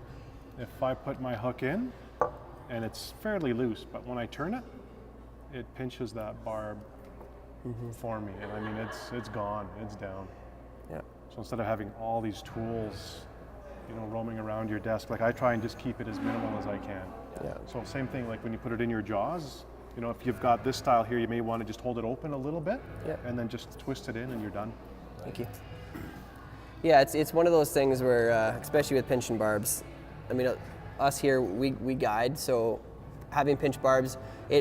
if I put my hook in and it's fairly loose, but when I turn it, it pinches that barb for me, and I mean it's gone, it's down. Yeah. So instead of having all these tools, roaming around your desk, like I try and just keep it as minimal as I can. Yeah. So same thing, like when you put it in your jaws, if you've got this style here, you may want to just hold it open a little bit, Yeah. and then just twist it in, and you're done. Thank you. Yeah, it's one of those things where, especially with pinch and barbs, I mean, us here, we guide, so having pinch barbs,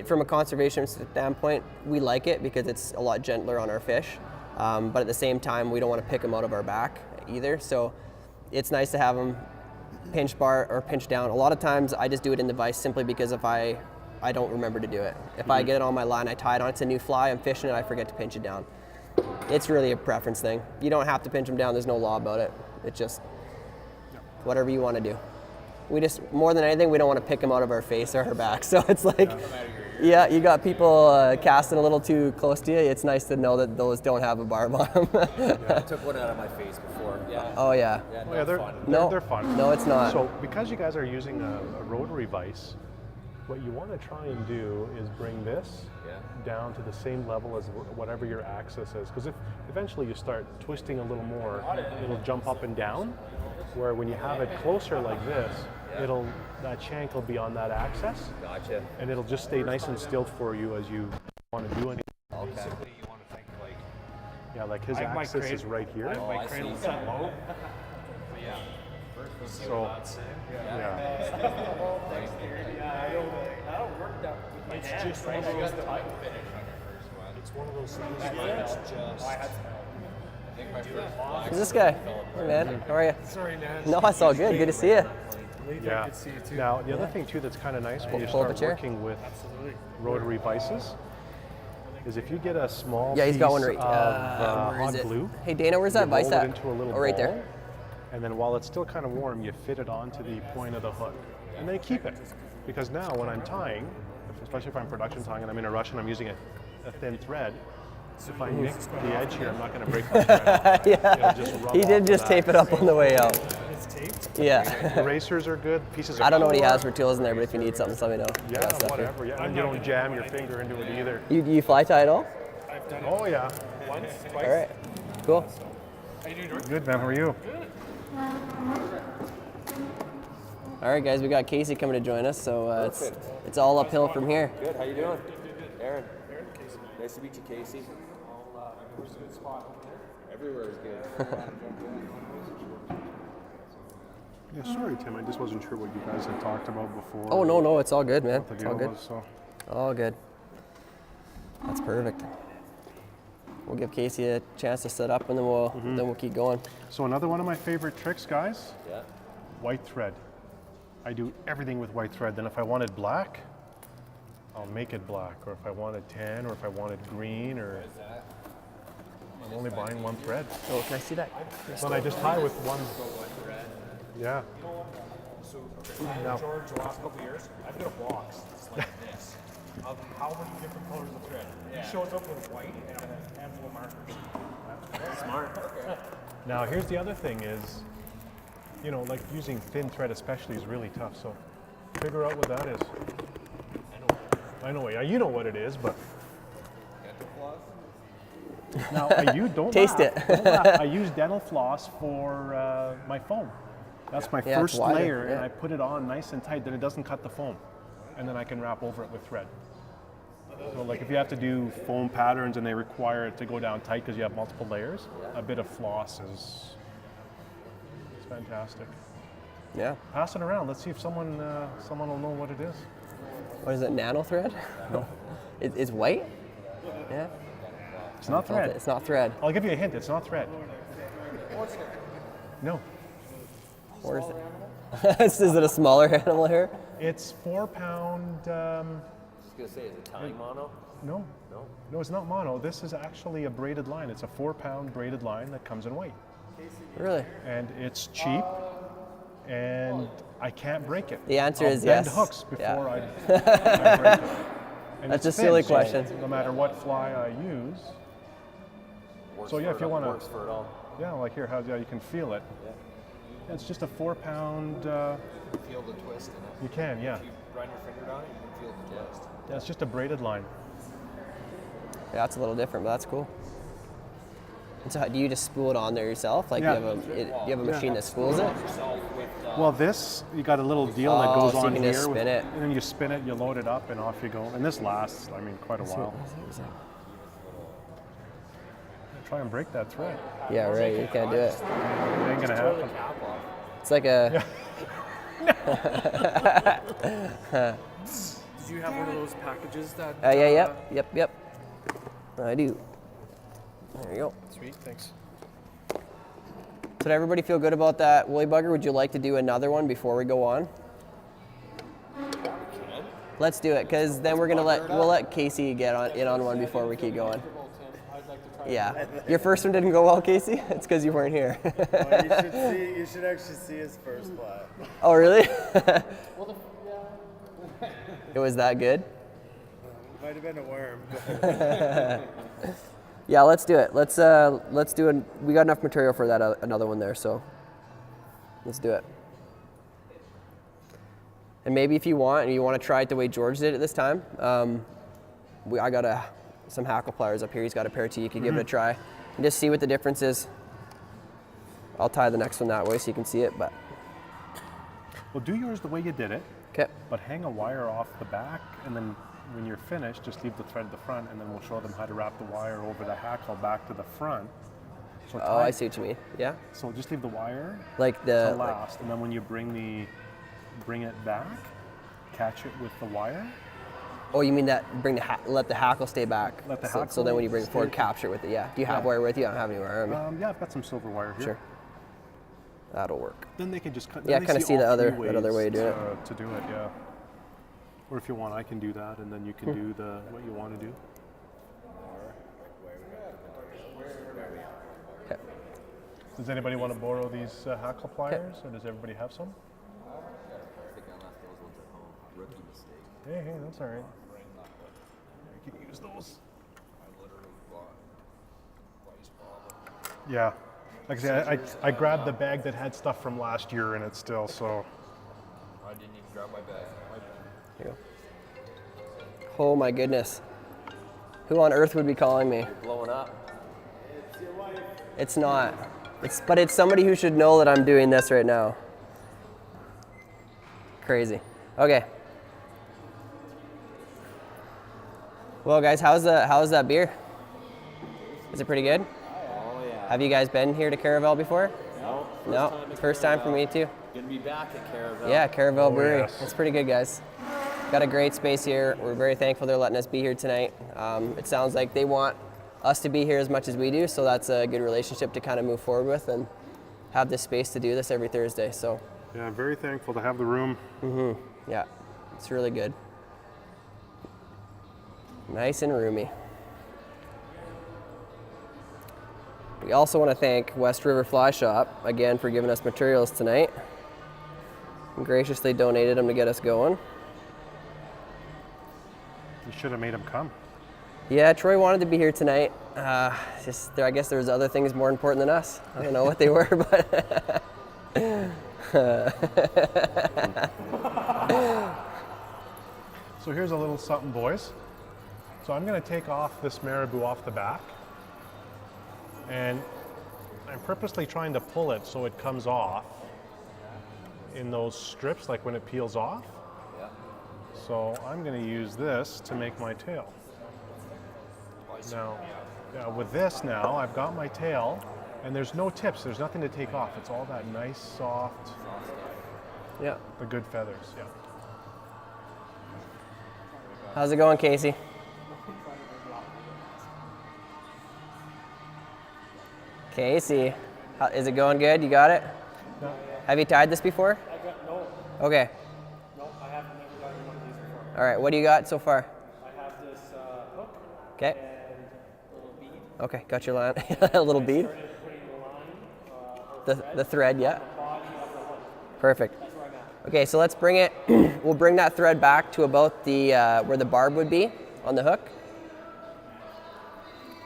from a conservation standpoint, we like it because it's a lot gentler on our fish, but at the same time, we don't want to pick them out of our back either, so it's nice to have them pinch bar or pinch down. A lot of times, I just do it in the vise simply because if I don't remember to do it. If I get it on my line, I tie it on, it's a new fly, I'm fishing it, I forget to pinch it down. It's really a preference thing. You don't have to pinch them down, there's no law about it. It's just whatever you want to do. We just, more than anything, we don't want to pick them out of our face or our back. So it's like, yeah, you got people casting a little too close to you. It's nice to know that those don't have a barb on them. I took one out of my face before. Yeah. Oh yeah. Oh, yeah, they're No, they're fun. No, it's not. So because you guys are using a rotary vise, what you want to try and do is bring this down to the same level as whatever your axis is. Because if eventually you start twisting a little more, it'll jump up and down. Where when you have it closer like this, that shank will be on that axis. Gotcha. And it'll just stay nice and still for you as you want to do anything. Okay. Basically, you want to think like, Yeah, like his my axis is cradle- right here. my cradle's set low. But yeah. So yeah. It's just one of those It's one of those things where it's just. Who's this guy? Hey man, how are you? Sorry, man. No, it's all good. Good to see you. Yeah. Good to see you too. Now, the other thing too that's kind of nice when you Pull up a start chair. working with rotary vices is if you get a small Yeah, he's got one piece right. of Where is hot it? glue, Hey Dana, where's you that vice roll it at? into a little Oh, right ball, there. and then while it's still kind of warm, you fit it onto the point of the hook, and then keep it. Because now when I'm tying, especially if I'm production tying and I'm in a rush and I'm using a thin thread, if I nick the edge here, I'm not going to break my thread. Yeah, It'll just rub he off did of just that. tape it up on the way out. It's taped. Yeah. Erasers are good. Pieces of I don't know what he cord. has for tools in there, but if you need something, just let me know. Yeah, Got stuff here. whatever. Yeah, and you don't jam your finger into it either. You fly tie at all? I've done it Oh yeah. once, twice. All right. Cool. How you doing, George? Good man. How are you? All right, guys, we got Casey coming to join us, so it's all uphill from here. Good. How you doing? Aaron. Nice to meet you, Casey. Where's a good spot over there? Everywhere is good. Yeah, sorry, Tim. I just wasn't sure what you guys had talked about before. Oh no, it's all good, man. What the It's all deal good. was, so. All good. That's perfect. We'll give Casey a chance to set up, and then we'll keep going. So another one of my favorite tricks, guys. Yeah. White thread. I do everything with white thread. Then if I wanted black, I'll make it black. Or if I wanted tan, or if I wanted green, or I'm only buying one thread. Oh, can I see that? Then I just tie with one. Yeah. So, George, the last couple of years, I've got a box that's like this. of how many different colors of thread. He shows up with white and a handful of markers. Smart. Now here's the other thing is, you know, like using thin thread especially is really tough. So figure out what that is. I know. Yeah, you know what it is, but. Now don't Taste laugh, it. Don't laugh. I use dental floss for my foam. That's my Yeah, it's first wider, layer, and yeah. I put it on nice and tight, then it doesn't cut the foam, and then I can wrap over it with thread. So like if you have to do foam patterns and they require it to go down tight because you have multiple layers, a bit of floss is fantastic. Yeah. Pass it around. Let's see if someone will know what it is. What is it, nano thread? No, It's white? Yeah. it's not thread. It's not thread. I'll give you a hint. It's not thread. No, Or is it a smaller animal hair? it's 4 pound. I was gonna say, is it tying mono? No, it's not mono. This is actually a braided line. It's a 4 pound braided line that comes in white, Really? and it's cheap, and I can't break it. The answer I'll is bend yes. hooks Yeah. before I break it. And That's it's a silly thin, so question. no matter what fly I use. So yeah, if you want Works for it all. yeah, like here, you can feel it. Yeah, it's just a 4 pound. Feel the twist in it. You can, yeah. If you run your finger down it, you can feel the twist. Yeah, it's just a braided line. Yeah, it's a little different, but that's cool. And so, do you just spool it on there yourself? Like, Yeah. you have a machine that spools it? Well, this, you got a little deal that Oh, goes so you on can here. just spin it. And then you spin it, you load it up, and off you go. And this lasts, I mean, quite a while. Try and break that thread. Yeah, right. You can't do it. It ain't gonna happen. It's like a. Did you have one of those packages that? Yeah. Yep. I do. There you go. Sweet, thanks. So did everybody feel good about that woolly bugger? Would you like to do another one before we go on? Let's do it, because then we'll let Casey get in on one before we keep going. Yeah. Your first one didn't go well, Casey? It's because you weren't here. You should actually see his first fly. Oh, really? It was that good? Might have been a worm. Yeah, let's do it. Let's do it. We got enough material for that another one there, so let's do it. And maybe if you want, and you want to try it the way George did it this time, I got some hackle pliers up here. He's got a pair too. You could give it a try and just see what the difference is. I'll tie the next one that way so you can see it. But Well, do yours the way you did it, okay. but hang a wire off the back, and then when you're finished, just leave the thread at the front, and then we'll show them how to wrap the wire over the hackle back to the front. So Oh, I see what you mean. Yeah, So just leave the wire like to the last, and then when you bring it back, catch it with the wire. oh, you mean that let the hackle stay back. Let the so hackle then when you bring it forward, stay- capture it with it. Yeah. Do you have wire with you? I don't have any wire on me. Yeah, I've got some silver wire here. Sure. That'll work. Then they can just cut. Yeah, then they kinda see all the other- three that other way ways to do it. To do it, yeah. Or if you want, I can do that, and then you can do what you want to do. Okay. Does anybody want to borrow these hackle pliers, or does everybody have some? I think I left those ones at home. Rookie mistake. Hey, that's all right. You can use those. Yeah. Like I said, I grabbed the bag that had stuff from last year in it still, so. I didn't even grab my bag. Here you go. Oh my goodness. Who on earth would be calling me? Blowing up. It's not. But it's somebody who should know that I'm doing this right now. Crazy. Okay. Well, guys, how's that beer? Is it pretty good? Oh yeah. Have you guys been here to Caravel before? No. No. First time for me too. Gonna be back at Caravel. Yeah, Caravel Brewery. yes. It's pretty good, guys. Got a great space here. We're very thankful they're letting us be here tonight. It sounds like they want us to be here as much as we do, so that's a good relationship to kind of move forward with and have this space to do this every Thursday. So, Yeah, I'm very thankful to have the room. yeah, it's really good. Nice and roomy. We also want to thank West River Fly Shop again for giving us materials tonight and graciously donated them to get us going. You should have made him come. Yeah, Troy wanted to be here tonight. I guess there was other things more important than us. I don't know what they were, but So here's a little something, boys. So I'm going to take off this marabou off the back, and I'm purposely trying to pull it so it comes off in those strips, like when it peels off. Yeah. So I'm going to use this to make my tail. Now, with this now, I've got my tail, and there's no tips. There's nothing to take off. It's all that nice, soft, yeah. the good feathers. Yeah. How's it going, Casey? Casey, is it going good? You got it? No. Have you tied this before? No. Okay. No, I haven't never done one of these before. All right. What do you got so far? I have this hook Okay. and a little bead. Okay. Got your line. A little bead. Started putting the line, The thread. Yeah. body of the hook. Perfect. That's where I'm at. Okay. So let's bring it. We'll bring that thread back to about the where the barb would be on the hook,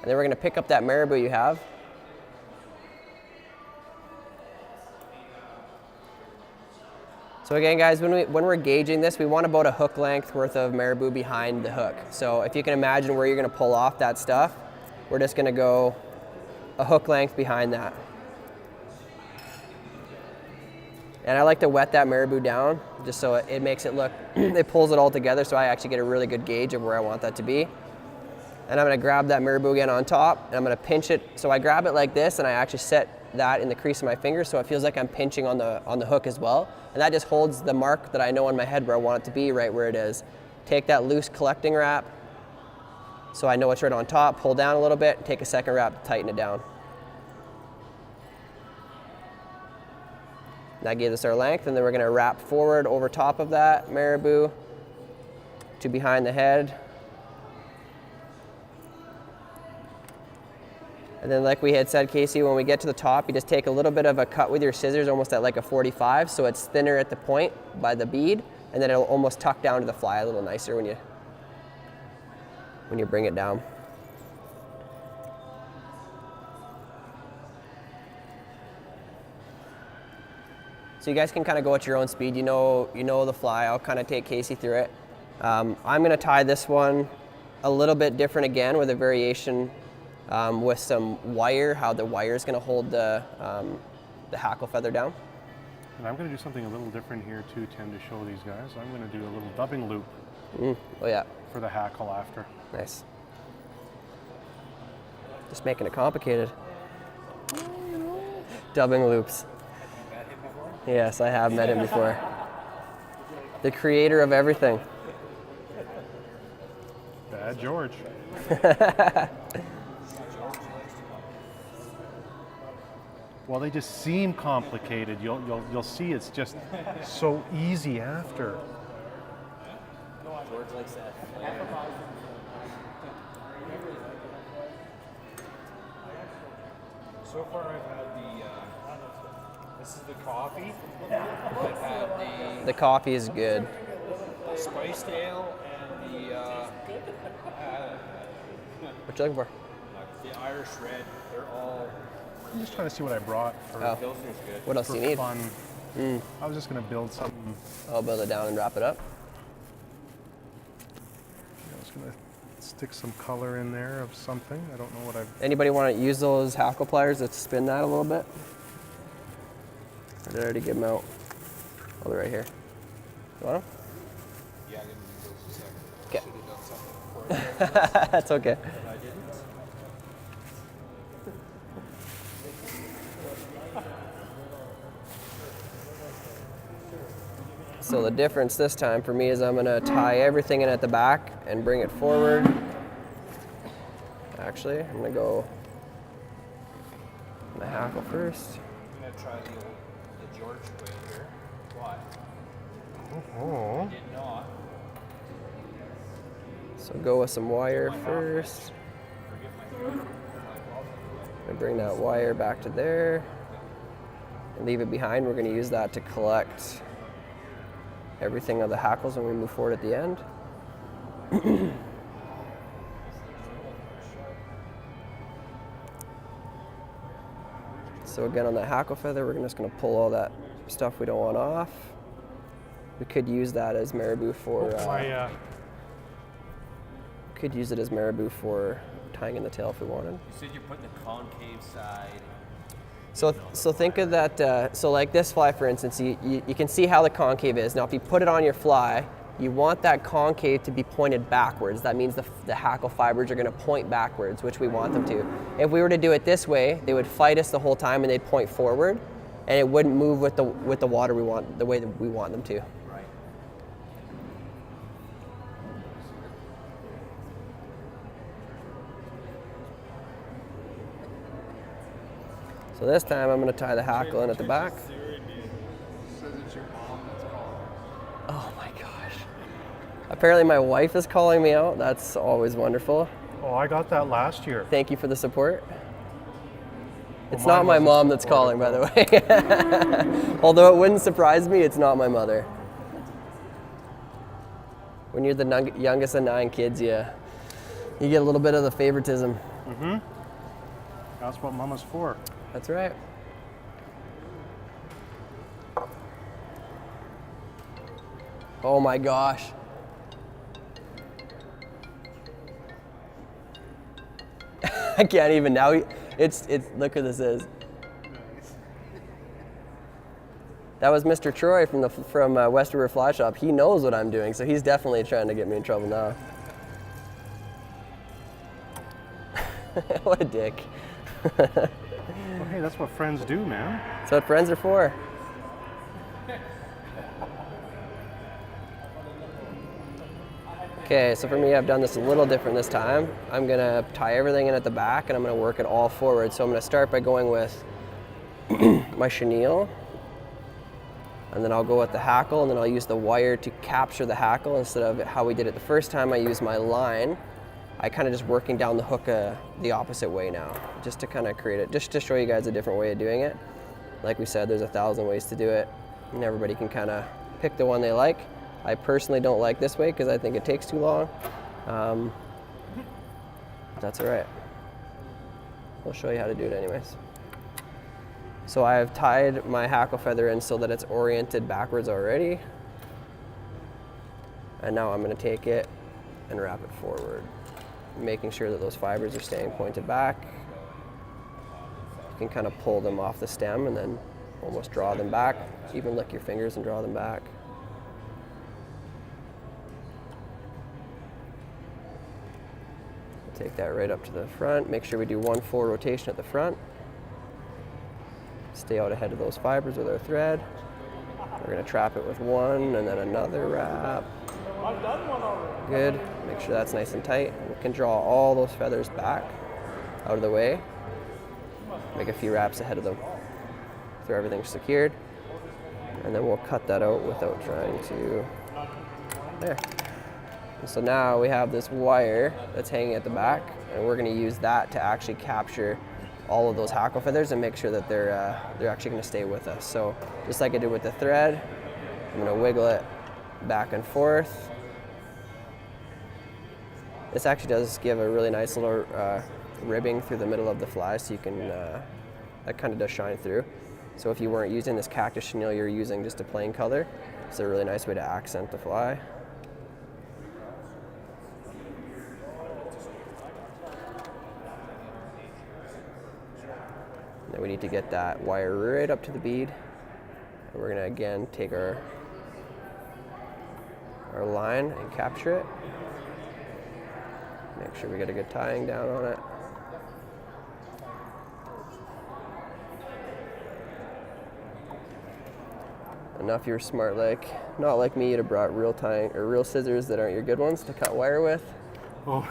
and then we're gonna pick up that marabou you have. So again, guys, when we're gauging this, we want about a hook length worth of marabou behind the hook. So if you can imagine where you're going to pull off that stuff, we're just going to go a hook length behind that. And I like to wet that marabou down just so it makes it look, it pulls it all together, so I actually get a really good gauge of where I want that to be. And I'm going to grab that marabou again on top, and I'm going to pinch it. So I grab it like this, and I actually set that in the crease of my finger, so it feels like I'm pinching on the hook as well. And that just holds the mark that I know in my head where I want it to be, right where it is. Take that loose collecting wrap, so I know it's right on top, pull down a little bit, take a second wrap to tighten it down. That gives us our length, and then we're gonna wrap forward over top of that marabou to behind the head. And then like we had said, Casey, when we get to the top, you just take a little bit of a cut with your scissors, almost at like a 45, so it's thinner at the point by the bead, and then it'll almost tuck down to the fly a little nicer when you bring it down. So you guys can kind of go at your own speed. You know the fly. I'll kind of take Casey through it. I'm gonna tie this one a little bit different again with a variation with some wire, how the wire is going to hold the hackle feather down. And I'm going to do something a little different here too, Tim, to show these guys. I'm going to do a little dubbing loop Oh yeah, for the hackle after. nice. Just making it complicated. Dubbing loops. Yes, I have met him before. The creator of everything. Bad George. Well, they just seem complicated. You'll see it's just so easy after. George likes that. So far, I've had this is the coffee. I've had The coffee is good. the spiced ale and What you looking for? the Irish Red. They're all I'm just trying to see what I brought for, Oh, Pilsner's good. what else for do you need? fun. I was just going to build something. I'll build it down and wrap it up. I was going to stick some color in there of something. I don't know what I've... Anybody want to use those hackle pliers to spin that a little bit? Or did I already give them out? Oh, they're right here. You want them? Yeah, I didn't do those a second. Okay. Should have done something before. That's okay. But I didn't. So the difference this time for me is I'm gonna tie everything in at the back and bring it forward. Actually, I'm gonna go the hackle first. I'm gonna try the George way here. Why? Oh. Did not. So go with some wire first. And bring that wire back to there. And leave it behind. We're gonna use that to collect everything of the hackles when we move forward at the end. So again, on the hackle feather, we're just gonna pull all that stuff we don't want off. We could use that as marabou for, could use it as marabou for tying in the tail if we wanted. You said you're putting the concave side. So think of that, so like this fly, for instance, you can see how the concave is. Now, if you put it on your fly, you want that concave to be pointed backwards. That means the hackle fibers are gonna point backwards, which we want them to. If we were to do it this way, they would fight us the whole time and they'd point forward, and it wouldn't move with the water we want, the way that we want them to. Right. So this time I'm gonna tie the hackle in at the back. Oh my gosh. Apparently my wife is calling me out. That's always wonderful. Oh, I got that last year. Thank you for the support. It's mine not my wasn't mom that's calling, by the way. Although it wouldn't surprise me, it's not my mother. When you're the youngest of 9 kids, you get a little bit of the favoritism. Mm-hmm. That's what mama's for. That's right. Oh my gosh. I can't even now. It's look what this is. That was Mr. Troy from West River Fly Shop. He knows what I'm doing, so he's definitely trying to get me in trouble now. What a dick. Well, hey, that's what friends do, man. That's what friends are for. Okay, so for me, I've done this a little different this time. I'm gonna tie everything in at the back and I'm gonna work it all forward. So I'm gonna start by going with my chenille, and then I'll go with the hackle, and then I'll use the wire to capture the hackle instead of how we did it the first time. I used my line. I kind of just working down the hook the opposite way now, just to kind of create it, just to show you guys a different way of doing it. Like we said, there's 1,000 ways to do it, and everybody can kind of pick the one they like. I personally don't like this way because I think it takes too long. That's all right. I'll show you how to do it anyways. So I've tied my hackle feather in so that it's oriented backwards already. And now I'm going to take it and wrap it forward, making sure that those fibers are staying pointed back. You can kind of pull them off the stem and then almost draw them back. Even lick your fingers and draw them back. Take that right up to the front. Make sure we do one full rotation at the front. Stay out ahead of those fibers with our thread. We're going to trap it with one and then another wrap. Good. Make sure that's nice and tight. We can draw all those feathers back out of the way. Make a few wraps ahead of them. So everything's secured. And then we'll cut that out without trying to. There. And so now we have this wire that's hanging at the back, and we're going to use that to actually capture all of those hackle feathers and make sure that they're actually going to stay with us. So just like I did with the thread, I'm going to wiggle it back and forth. This actually does give a really nice little ribbing through the middle of the fly, so you can, that kind of does shine through. So if you weren't using this cactus chenille, you're using just a plain color, it's a really nice way to accent the fly. Then we need to get that wire right up to the bead. And we're gonna again take our line and capture it. Make sure we get a good tying down on it. And now if you're smart, not like me, you'd have brought real tying or real scissors that aren't your good ones to cut wire with. Oh.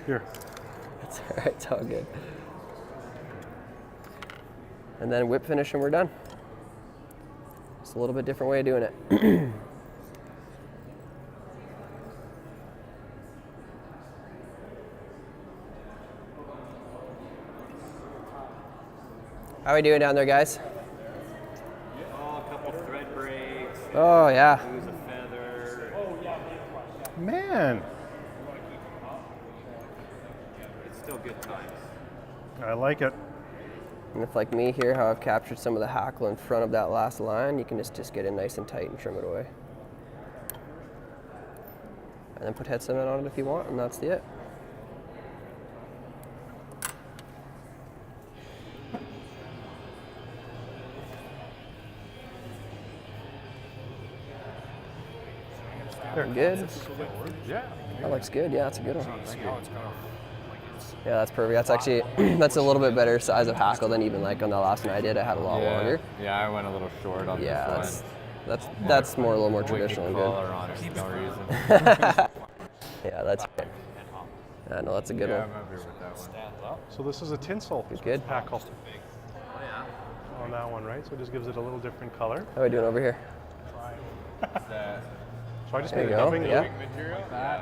Here. That's all right, it's all good. And then whip finish and we're done. It's a little bit different way of doing it. How are we doing down there, guys? Oh, a couple thread breaks. Oh, yeah. Lose a feather. Man, It's still good times. I like it. And if like me here, how I've captured some of the hackle in front of that last line, you can just get it nice and tight and trim it away. And then put head cement on it if you want, and that's it. Good. Yeah. That looks good. Yeah, that's a good one. Yeah, that's perfect. That's actually that's a little bit better size of hackle than even like on the last one I did. I had a lot longer. Yeah, I went a little short on Yeah, this that's more a little more traditional and good. collar on it, no reason. Yeah, that's good. I know that's a good Yeah, one. I'm happy with that one. So this is a tinsel Good. hackle on that one, right? So it just gives it a little different color. How are we doing over here? So I just There made you a go. cupping. Yeah.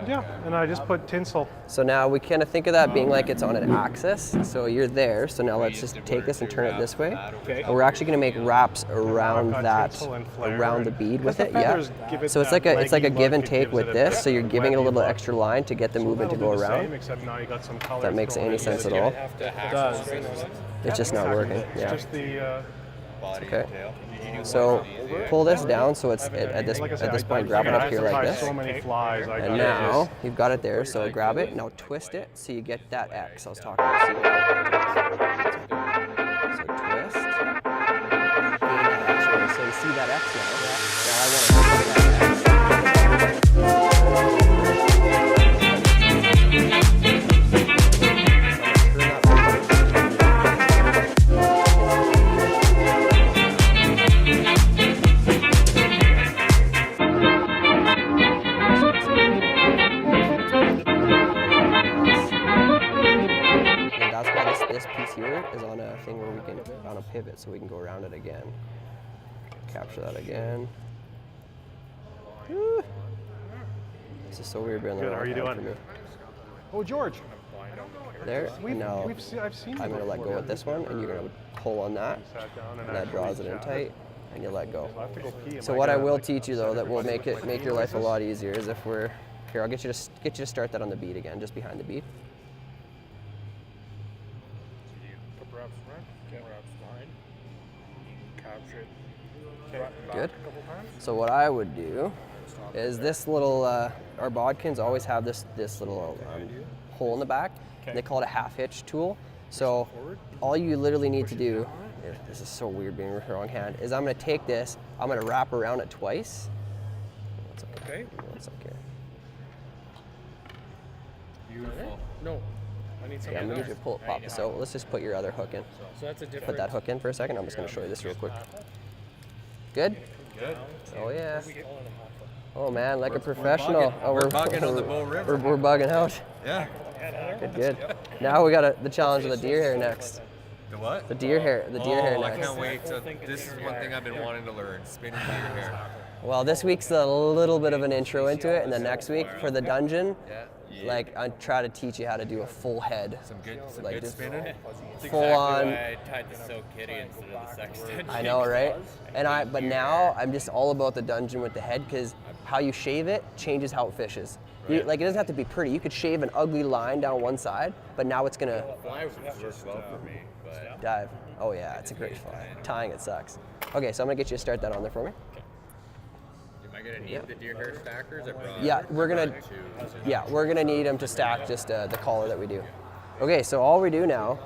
Yeah, and I just put tinsel. So now we kind of think of that being like it's on an axis. So you're there. So now let's just take this and turn it this way. Okay. And we're actually going to make wraps around I've got that, tinsel and flare around the and- bead with because it. the Yeah. feathers give it So it's that like a leggy give and look. It take gives with it a this. So you're giving it a webby little look. extra line to get the So movement to that'll go do the around. same, except now you got some color. That makes thrown any in. sense at all. It does. It's just not working. It's Yeah. just the Okay. So pull this down so it's at this like I said, at this point, grab it I up here like tie this. so many flies. I And got now this. you've got it there, so grab it, now twist it so you get that X I was talking about. So, so twist. Gain that X right. So you see that X now. Now I want to hook that X. And that's why this piece here is on a thing where we can, on a pivot, so we can go around it again. Capture that again. Woo. This is so weird being on the Good, how wrong are you hand doing? for me. Oh, George. There, now I've seen I'm gonna let go with this one, and you're gonna pull on that, Sat down and that draws it in tight, and you let go. I have to go pee. So what I will teach you though, that will make your life a lot easier, is if we're here. I'll get you to start that on the bead again, just behind the bead. Perhaps right, perhaps fine. Capture it. Good. So what I would do is this little, our bodkins always have this little hole in the back. And they call it a half hitch tool. So all you literally need to do, this is so weird being with the wrong hand, is I'm gonna take this, I'm gonna wrap around it twice. Okay. One sec here. Beautiful. No. I need something Yeah, I'm gonna else. get you pop this out. Let's just put your other hook in. So that's a different. Put that hook in for a second. I'm just gonna show you this real quick. Good? Good. Oh yeah. Oh man, like a professional. bugging. Oh, We're bugging on the Bow River. We're bugging out. Yeah. Good. Now we got the challenge of the deer hair next. The what? The deer hair. The deer hair Oh, I next. can't wait. This is one thing I've been wanting to learn, spinning deer hair. Well, this week's a little bit of an intro into it, and then next week for the dungeon, Yeah. like I try to teach you how to do a full head. Some good Like just spinning. full on. I tied the silk kitty instead of the sexton. I know, right? But now I'm just all about the dungeon with the head, because how you shave it changes how it fishes. Like it doesn't have to be pretty. You could shave an ugly line down one side, but now it's gonna Fly would work well for me, but dive. Oh yeah, it's a great fly. Tying it sucks. Okay, so I'm gonna get you to start that on there for me. am I gonna need the deer hair stackers? I brought Yeah, we're gonna need them to stack just the collar that we do. Okay, so all we do now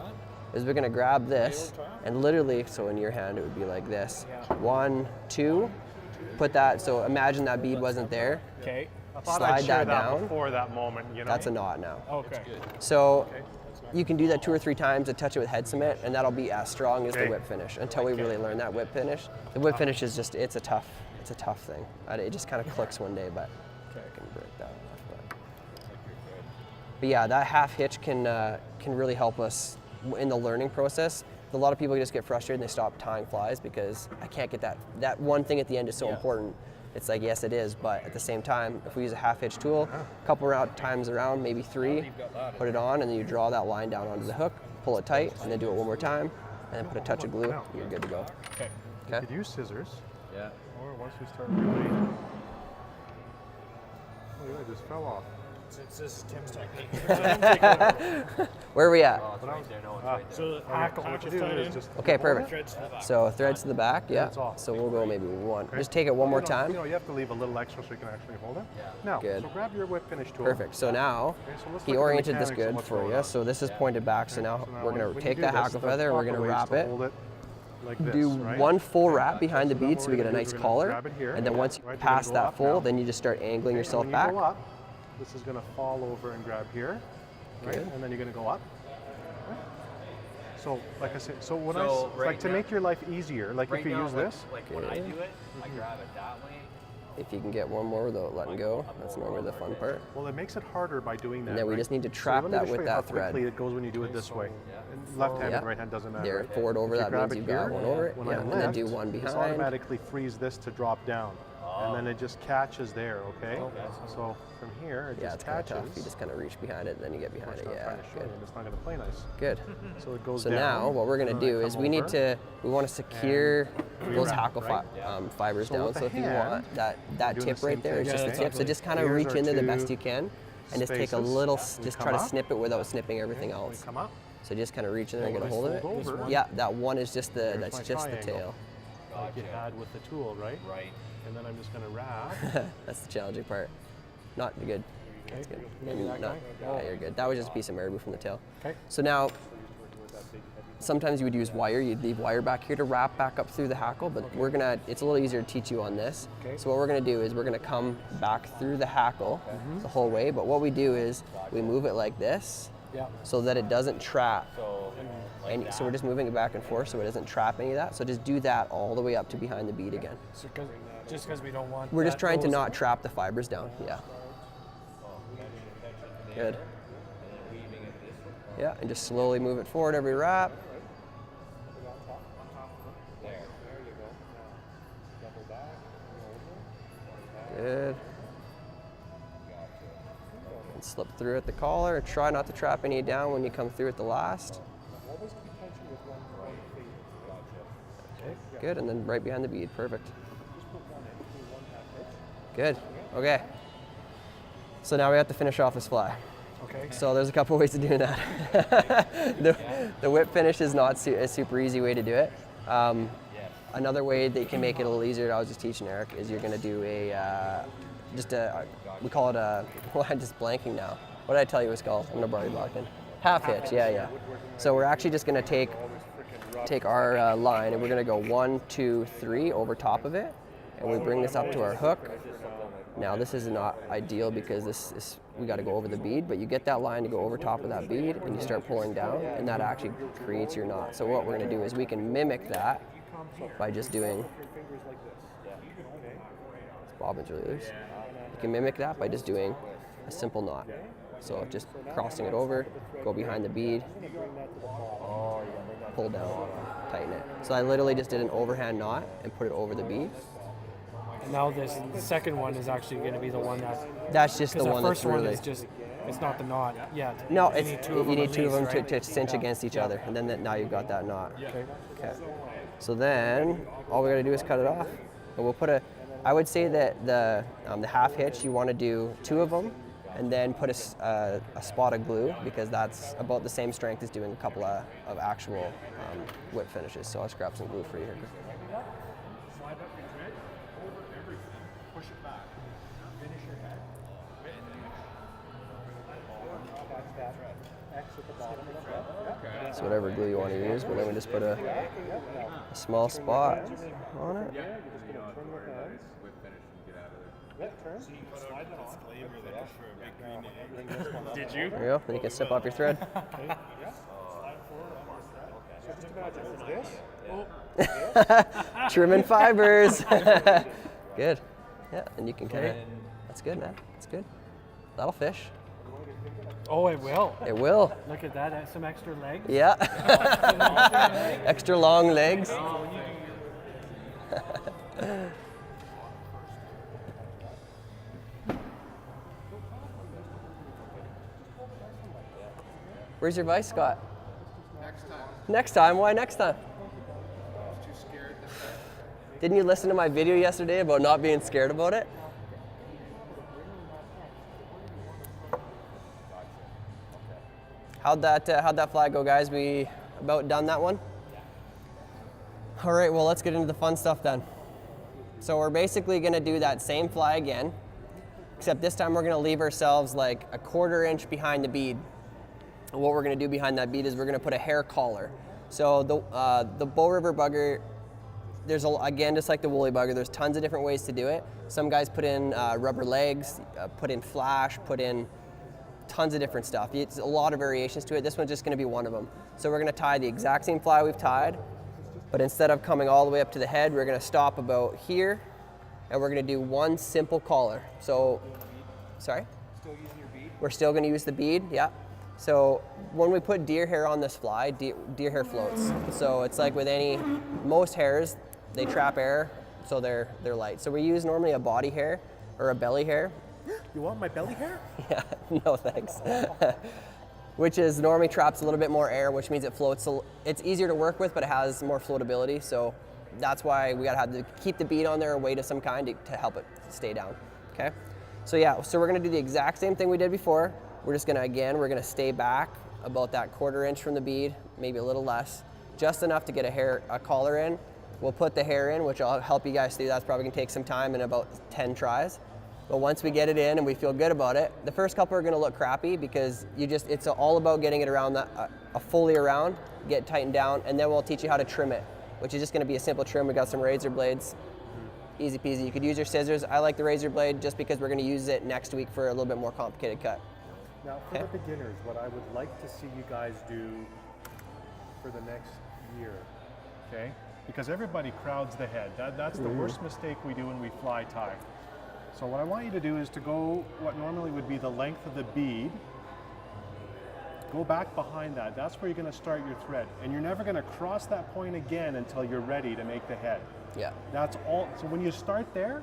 is we're gonna grab this, and literally, so in your hand it would be like this. 1, 2, put that, so imagine that bead wasn't there. Okay. I thought Slide I'd share that down. before that moment, you know? That's a knot now. Okay. So you can do that 2 or 3 times and touch it with head cement, and that'll be as strong as the Okay. whip finish until we really learn that whip finish. The whip finish is just, it's a tough thing. It just kind of clicks one day, but I can break that off. But yeah, that half hitch can really help us in the learning process. A lot of people just get frustrated and they stop tying flies because I can't get that one thing at the end is so important. It's like, yes, it is, but at the same time, if we use a half hitch tool, a couple times around, maybe 3, put it on, and then you draw that line down onto the hook, pull it tight, and then do it one more time, and then put a touch of glue, and you're good to go. Okay. You Okay? could use scissors, Yeah. or once we start really... Oh yeah, it just fell off. It's just Tim's technique. Where are we at? So hackle, What you do is just Okay, perfect. threads to the back. So threads to the back, yeah. That's all. So we'll go maybe one. Just take it one more time. You have to leave a little extra so you can actually hold it. Now, Good. so grab your whip finish tool. Perfect. So now Okay, so let's he look at the oriented this mechanics of good what's for going you. on. So this is pointed back. So now So now we're when gonna you take do the this, hackle feather and we're proper gonna way is wrap to it. hold it like this, Do right? one full Okay. wrap behind the So now bead what so we're we get a gonna do nice is we're gonna collar. grab it here, And then once you right, you're gonna pass go that up full, now. then you just start angling And yourself when back. you go up, this is going to fall over and grab here, right? Good. And then you're going to go up. Right? So, like I said, so when So like right to now- make your life easier, like Right if you now, use like- this, Like when I do it, I grab it that way. If you can get one more without letting go, that's normally the fun part. well, it makes it harder by doing that. And then we right? just need to So trap let me that just with show you how that thread. quickly it goes when you do it this way. And left-handed, Yeah. right hand doesn't matter. There, right? forward over, If you that grab means it you got here, one over it. when Yeah, I and then do lift, one This behind. automatically frees this to drop down, and then it just catches there. Okay. So from here, it Yeah, just it's kind of catches. tough. You just kind of reach behind it, then you get behind it. Start Yeah, trying to show good. you, it's not going to play nice. Good. So it goes So down. now what we're gonna and then do I is come we need over. to, we want to secure those wrap, hackle right? fibers So down. with So the if you hand, want that doing tip the right same there is thing, just the okay? tip. So just kind of Here's reach our into the two best you can, and just take a spaces. little, We just come try to up. snip it without snipping everything We else. come up. So just kind of reach in there and get a Always hold of it. fold over. Yeah, that one is just the, There's that's my just the triangle. tail. Like you had with the tool, right? Right. And then I'm just going to wrap. That's the challenging part. Not good. That's good. Maybe that Not- guy? yeah, you're good. That was just a piece of marabou from the tail. Okay. So now, sometimes you would use wire. You'd leave wire back here to wrap back up through the hackle, but we're gonna, it's a little easier to teach you on this. Okay. So what we're gonna do is we're gonna come back through the hackle the whole way, but what we do is we move it like this Yeah. so that it doesn't trap. So we're just moving it back and forth so it doesn't trap any of that. So just do that all the way up to behind the bead again. So just because we don't want. We're just that trying to nose- not trap the fibers down. Yeah. Good. Yeah, and just slowly move it forward every wrap. Good. And slip through at the collar. Try not to trap any down when you come through at the last. Good, and then right behind the bead. Perfect. Good. Okay. So now we have to finish off this fly. Okay. So there's a couple ways of doing that. the whip finish is not a super easy way to do it. Another way that you can make it a little easier, I was just teaching Eric, is you're gonna do we call it a, well, I'm just blanking now. What did I tell you it was called? I'm gonna borrow your Blackton. Half hitch, yeah. So we're actually just gonna take our line and we're gonna go 1, 2, 3 over top of it, and we bring this up to our hook. Now this is not ideal because we got to go over the bead, but you get that line to go over top of that bead and you start pulling down, and that actually creates your knot. So what we're going to do is we can mimic that by just doing, this bobbin's really loose. You can mimic that by just doing a simple knot. So just crossing it over, go behind the bead, pull down, tighten it. So I literally just did an overhand knot and put it over the bead. And now the second one is actually going to be the one that. That's just the Because one the that's first one really. is just. It's not the knot yet. No, You it's, need two you of them need at two of them least, right? to cinch Yeah. against each Yeah. other, and then now you've got that knot. Okay. So then all we got to do is cut it off, and we'll put I would say that the half hitch you want to do 2 of them, and then put a spot of glue, because that's about the same strength as doing a couple of actual whip finishes. So I'll just grab some glue for you here. So whatever glue you want to use, but then we just put a small spot on it. Did you? There you go. Then you can snip off your thread. Trimming fibers. Good. Yeah, and you can kind of. That's good, man. That's good. That'll fish. Oh, it will. It will. Look at that. Some extra legs. Yeah. Extra long legs. Where's your vice, Scott? Next time. Next time? Why next time? I was too scared this time. Didn't you listen to my video yesterday about not being scared about it? How'd that fly go, guys? We about done that one? All right, well, let's get into the fun stuff then. So we're basically gonna do that same fly again, except this time we're gonna leave ourselves like a 1/4 inch behind the bead. And what we're gonna do behind that bead is we're gonna put a hair collar. So the Bow River Bugger, there's again, just like the Wooly Bugger, there's tons of different ways to do it. Some guys put in rubber legs, put in flash, put in tons of different stuff. It's a lot of variations to it. This one's just gonna be one of them. So we're gonna tie the exact same fly we've tied, but instead of coming all the way up to the head, we're gonna stop about here, and we're gonna do one simple collar. So, sorry? Still using your bead? We're still gonna use the bead, yeah. So when we put deer hair on this fly, deer hair floats. So it's like with most hairs, they trap air, so they're light. So we use normally a body hair or a belly hair. You want my belly hair? Yeah, no thanks. Which is normally traps a little bit more air, which means it floats. It's easier to work with, but it has more floatability. So that's why we gotta have to keep the bead on there, a weight of some kind to help it stay down, okay? So yeah, so we're gonna do the exact same thing we did before. We're just gonna, again, we're gonna stay back about that 1/4 inch from the bead, maybe a little less, just enough to get a collar in. We'll put the hair in, which I'll help you guys do. That's probably gonna take some time and about 10 tries. But once we get it in and we feel good about it, the first couple are gonna look crappy because it's all about getting it around fully around, get tightened down, and then we'll teach you how to trim it, which is just gonna be a simple trim. We got some razor blades, easy peasy. You could use your scissors. I like the razor blade just because we're gonna use it next week for a little bit more complicated cut. Now, for the beginners, what I would like to see you guys do for the next year, okay? Because everybody crowds the head. That's the worst mistake we do when we fly tie. So what I want you to do is to go what normally would be the length of the bead, go back behind that. That's where you're gonna start your thread. And you're never gonna cross that point again until you're ready to make the head. Yeah. That's all. So when you start there,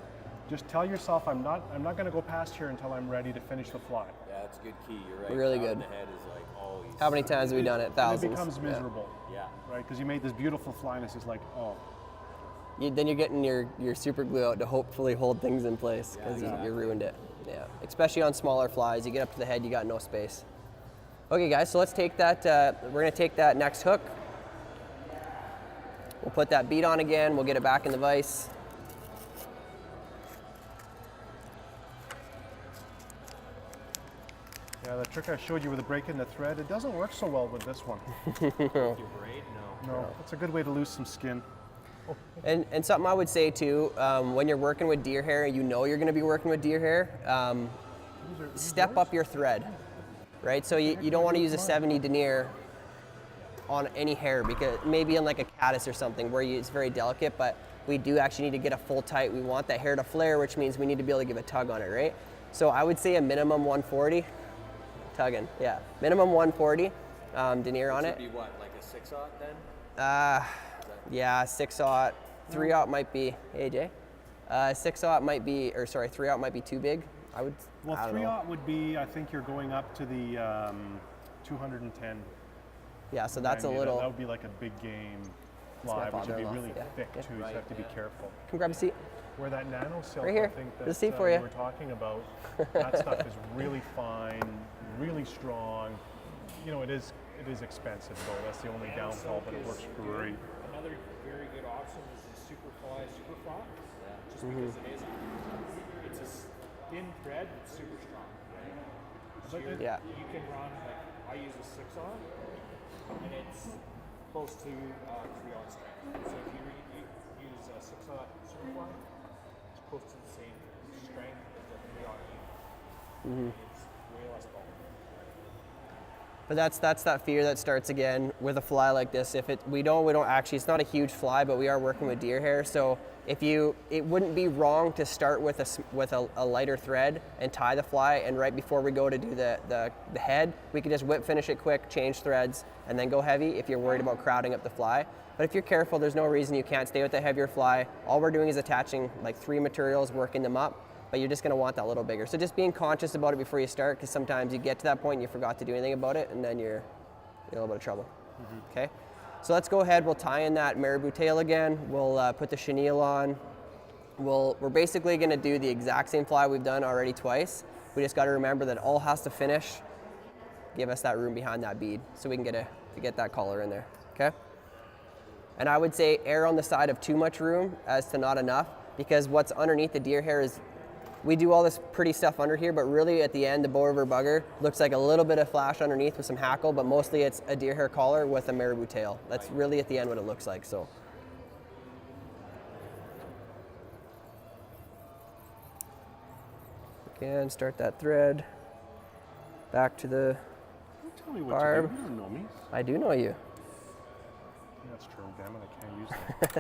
just tell yourself, I'm not gonna go past here until I'm ready to finish the fly. Yeah, that's a good key. You're right. Really Crowding good. The head is like always. How many times have we done it? Thousands. And it becomes miserable. Yeah. Right? Because you made this beautiful fly and it's just like, oh. Then you're getting your super glue out to hopefully hold things in place because you ruined it. Yeah, especially on smaller flies. You get up to the head, you got no space. Okay guys, so let's take that, we're gonna take that next hook. We'll put that bead on again, we'll get it back in the vise. Yeah, the trick I showed you with the breaking the thread, it doesn't work so well with this one. Your braid? No, it's a good way to lose some skin. And something I would say too, when you're working with deer hair, you know you're gonna be working with deer hair, step up your thread, right? So you don't wanna use a 70 denier on any hair because maybe in like a caddis or something where it's very delicate, but we do actually need to get a full tight. We want that hair to flare, which means we need to be able to give a tug on it, right? So I would say a minimum 140, tugging, yeah. Minimum 140 denier on it. Should be what, like a 6/0 then? Yeah, 6/0, 3/0 might be, AJ? 6/0 might be, or sorry, 3/0 might be too big. Well, I don't 3/0 would be, I think you're going up to the 210. Yeah, so that's a little. That would be like a big game fly, which would be father-in-law, really yeah. thick Yeah. too, so you have to be careful. Come grab a seat. Where that nano silk, Right here. I think There's a that seat for we you. were talking about, that stuff is really fine, really strong. You know, it is expensive though. That's the only downfall, but it works great. Another very good option is the Superfly Superfront. Just because it's a thin thread that's super strong. So Yeah. you can run, like, I use a 6/0 and it's close to 3/0 strength. So if you use a 6/0 Superfly, it's close to the same strength as a 3/0 E. It's way less bulk. But that's that fear that starts again with a fly like this. If we don't actually, it's not a huge fly, but we are working with deer hair. So it wouldn't be wrong to start with a lighter thread and tie the fly, and right before we go to do the head, we could just whip finish it quick, change threads, and then go heavy if you're worried about crowding up the fly. But if you're careful, there's no reason you can't stay with the heavier fly. All we're doing is attaching like 3 materials, working them up, but you're just gonna want that a little bigger. So just being conscious about it before you start, because sometimes you get to that point and you forgot to do anything about it, and then you're in a little bit of trouble. Okay, so let's go ahead, we'll tie in that marabou tail again, we'll put the chenille on. We're basically gonna do the exact same fly we've done already twice. We just gotta remember that all has to finish give us that room behind that bead so we can get that collar in there, okay? And I would say err on the side of too much room as to not enough, because what's underneath the deer hair is, we do all this pretty stuff under here, but really at the end, the Bow River Bugger looks like a little bit of flash underneath with some hackle, but mostly it's a deer hair collar with a marabou tail. That's really at the end what it looks like, so. Again, start that thread, back to the Don't tell me what barb. to do. You don't know me. I do know you. That's true. Damn it, I can't use that.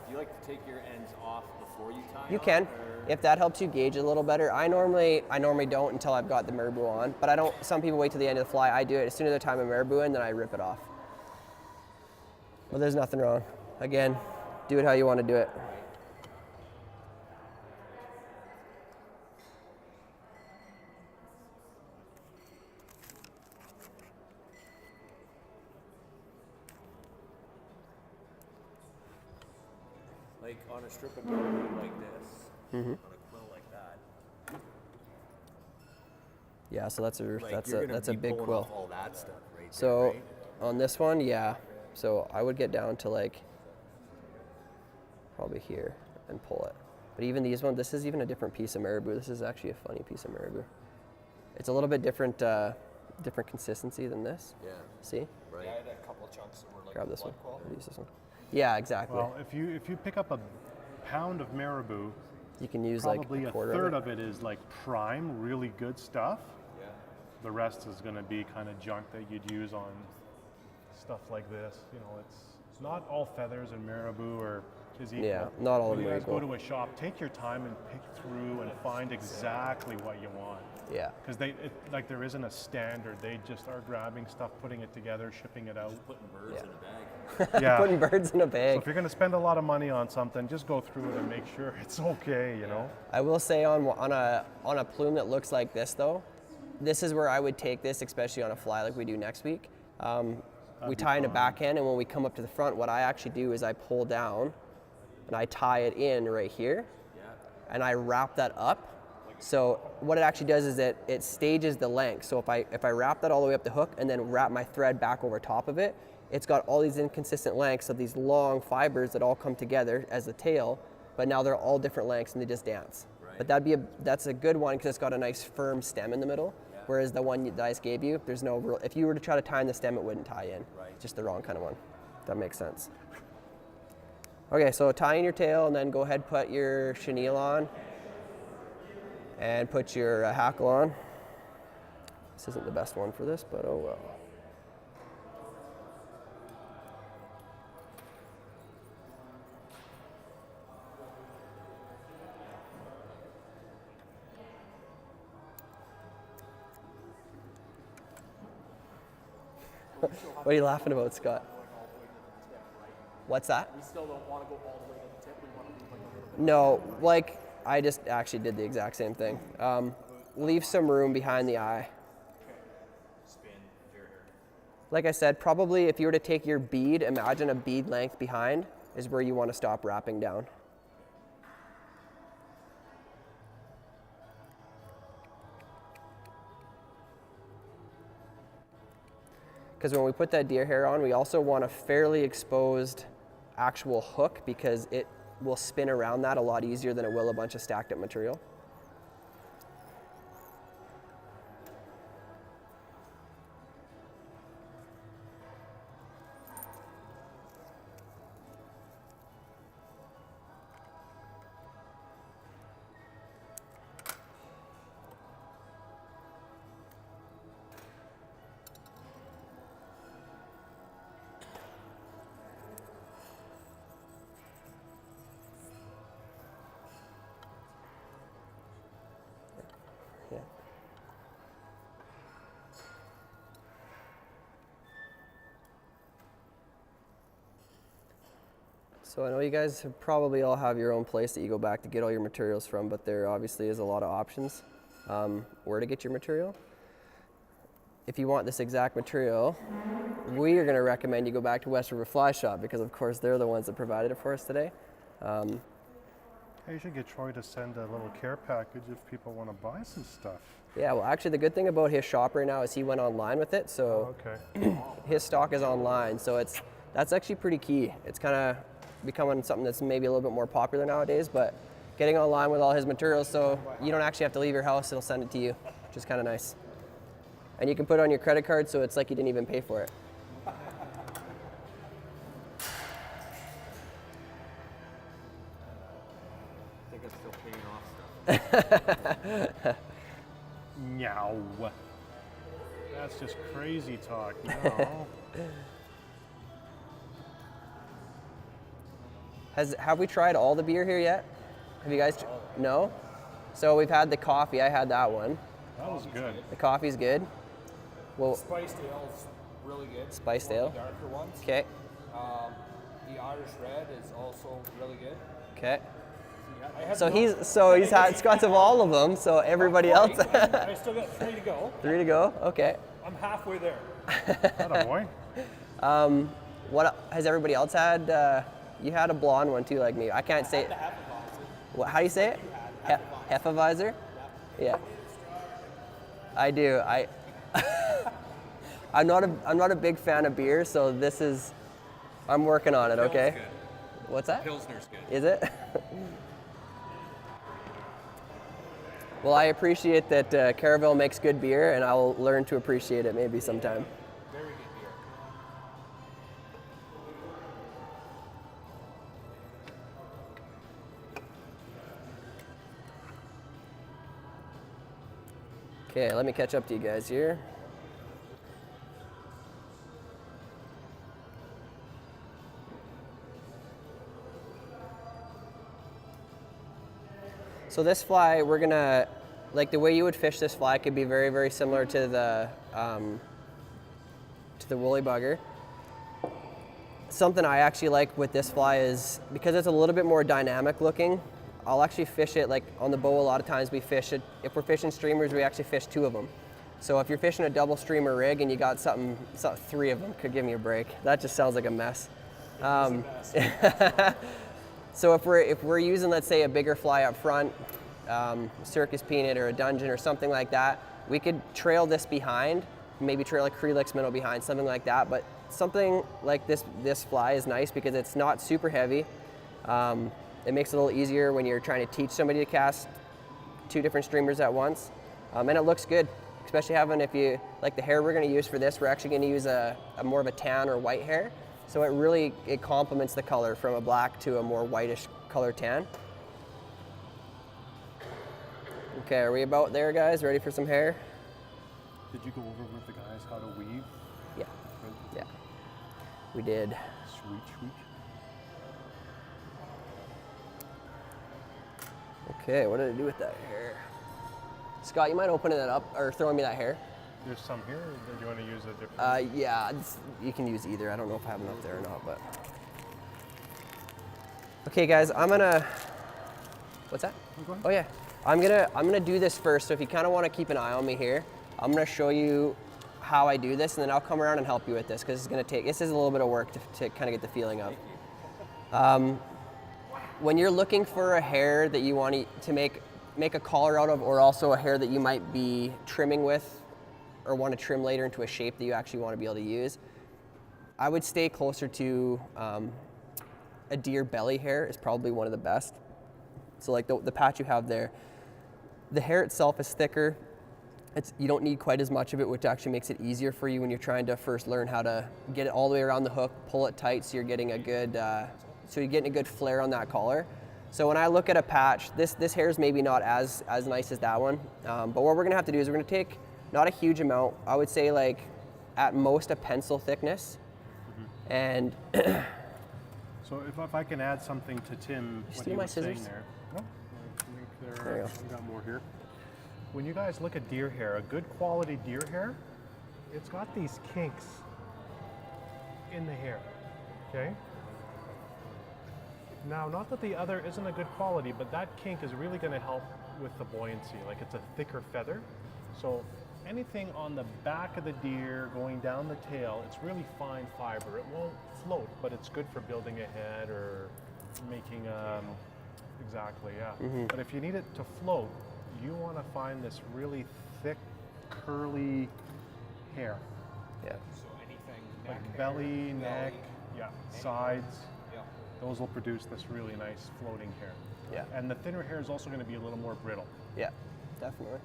Do you like to take your ends off before you tie You on, can, or- if that helps you gauge it a little better. I normally don't until I've got the marabou on, but I don't. Some people wait till the end of the fly. I do it as soon as I tie my marabou in, then I rip it off. Well, there's nothing wrong. Again, do it how you want to do it. like on a strip of marabou like this, Mm-hmm. on a quill like that. Yeah, so that's Like a you're big pulling quill. off all that stuff right So there, right? on this one, yeah. So I would get down to like probably here and pull it. But even these ones, this is even a different piece of marabou. This is actually a funny piece of marabou. It's a little bit different, different consistency than this. Yeah, See? right. Yeah, I had a couple chunks that were like Grab this one. blood quill. Or use this one. Yeah, exactly. Well, if you pick up a pound of marabou, You can use probably like a a quarter third of it. of it is like prime, really good stuff. Yeah. The rest is going to be kind of junk that you'd use on stuff like this. You know, it's not all feathers and marabou or is equal. Yeah, not all when of you them are guys go equal. to a shop, take your time and pick through and find exactly what you want. Yeah. Because like there isn't a standard. They just are grabbing stuff, putting it together, shipping it out. Putting birds Yeah. in a bag. Yeah. Putting birds in a So bag. if you're going to spend a lot of money on something, just go through it and make sure it's okay, you know? I will say on a plume that looks like this though, this is where I would take this, especially on a fly like we do next week. We tie in a back end, and when we come up to the front, what I actually do is I pull down and I tie it in right here, and I wrap that up. So what it actually does is it stages the length. So if I wrap that all the way up the hook and then wrap my thread back over top of it, it's got all these inconsistent lengths of these long fibers that all come together as a tail, but now they're all different lengths and they just dance. But that's a good one because it's got a nice firm stem in the middle. Whereas the one that I just gave you, there's no real, if you were to try to tie in the stem, it wouldn't tie in. It's just the wrong kind of one. That makes sense. Okay, so tie in your tail and then go ahead, put your chenille on and put your hackle on. This isn't the best one for this, but oh well. What are you laughing about, Scott? What's that? We still don't want to go all the way to the tip. We want to leave like a little bit. No, like I just actually did the exact same thing. Leave some room behind the eye. Spin, deer hair. Like I said, probably if you were to take your bead, imagine a bead length behind is where you want to stop wrapping down. Because when we put that deer hair on, we also want a fairly exposed actual hook because it will spin around that a lot easier than it will a bunch of stacked up material. Yeah. So I know you guys probably all have your own place that you go back to get all your materials from, but there obviously is a lot of options where to get your material. If you want this exact material, we are going to recommend you go back to West River Fly Shop because of course they're the ones that provided it for us today. Hey, you should get Troy to send a little care package if people want to buy some stuff. Yeah, well, actually, the good thing about his shop right now is he went online with it, so Okay. his stock is online. So that's actually pretty key. It's kind of becoming something that's maybe a little bit more popular nowadays, but getting online with all his materials, so you don't actually have to leave your house; it'll send it to you, which is kind of nice. And you can put it on your credit card, so it's like you didn't even pay for it. I think I'm still paying off stuff. Meow. That's just crazy talk. No. Have we tried all the beer here yet? Have you guys? No. So we've had the coffee. I had that one. That was good. The coffee's good. Well, Spiced ale's really good. Spiced One of ale? the darker ones. okay, The Irish Red is also really good. okay. I have So no- he's had Scots of all of them. So everybody else, I still got 3 to go. 3 to go. Okay. I'm halfway there. Atta boy. What has everybody else had? You had a blonde one too, like me. I can't say it. What? How do you say it? Hefeweiser. Yeah. I do. I'm not a big fan of beer, so this is. I'm working on it. Okay. Good. What's that? Pilsner's good. Is it? Well, I appreciate that Caravel makes good beer, and I'll learn to appreciate it maybe sometime. Very good beer. Okay, let me catch up to you guys here. So this fly, we're gonna, like the way you would fish this fly could be very, very similar to the Wooly Bugger. Something I actually like with this fly is, because it's a little bit more dynamic looking, I'll actually fish it like on the bow. A lot of times we fish it, if we're fishing streamers, we actually fish 2 of them. So if you're fishing a double streamer rig and you got something 3 of them, could give me a break. That just sounds like a mess. So if we're using, let's say, a bigger fly up front, circus peanut or a dungeon or something like that, we could trail this behind, maybe trail a Creelix minnow behind, something like that. But something like this fly is nice because it's not super heavy. It makes it a little easier when you're trying to teach somebody to cast 2 different streamers at once. And it looks good, especially having, if you, like the hair we're gonna use for this, we're actually gonna use a more of a tan or white hair. So it complements the color from a black to a more whitish color tan. Okay, are we about there, guys? Ready for some hair? Did you go over with the guys how to weave? Yeah, yeah, we did. Sweet, sweet. Okay, what did I do with that hair? Scott, you mind opening that up or throwing me that hair? There's some here, or do you want to use a different? Yeah, you can use either. I don't know if I have enough there or not, but. Okay, guys, I'm gonna. What's that? Go ahead. Oh yeah, I'm gonna do this first. So if you kind of want to keep an eye on me here, I'm gonna show you how I do this, and then I'll come around and help you with this because this is a little bit of work to kind of get the feeling of. When you're looking for a hair that you want to make a collar out of, or also a hair that you might be trimming with, or want to trim later into a shape that you actually want to be able to use, I would stay closer to a deer belly hair is probably one of the best. So like the patch you have there, the hair itself is thicker. You don't need quite as much of it, which actually makes it easier for you when you're trying to first learn how to get it all the way around the hook, pull it tight so you're getting a good flare on that collar. So when I look at a patch, this hair is maybe not as nice as that one, but what we're gonna have to do is we're gonna take not a huge amount, I would say like at most a pencil thickness. And So if I can add something to Tim, what steal he my was saying scissors? there. No, I think There you go. we got more here. When you guys look at deer hair, a good quality deer hair, it's got these kinks in the hair, okay? Now, not that the other isn't a good quality, but that kink is really gonna help with the buoyancy. Like, it's a thicker feather. So anything on the back of the deer going down the tail, it's really fine fiber. It won't float, but it's good for building a head or making Exactly, yeah. But if you need it to float, you want to find this really thick, curly hair. Yeah. So anything Like neck, belly, neck, yeah, sides. yeah. Those will produce this really nice floating hair. Yeah. And the thinner hair is also going to be a little more brittle. Yeah, definitely.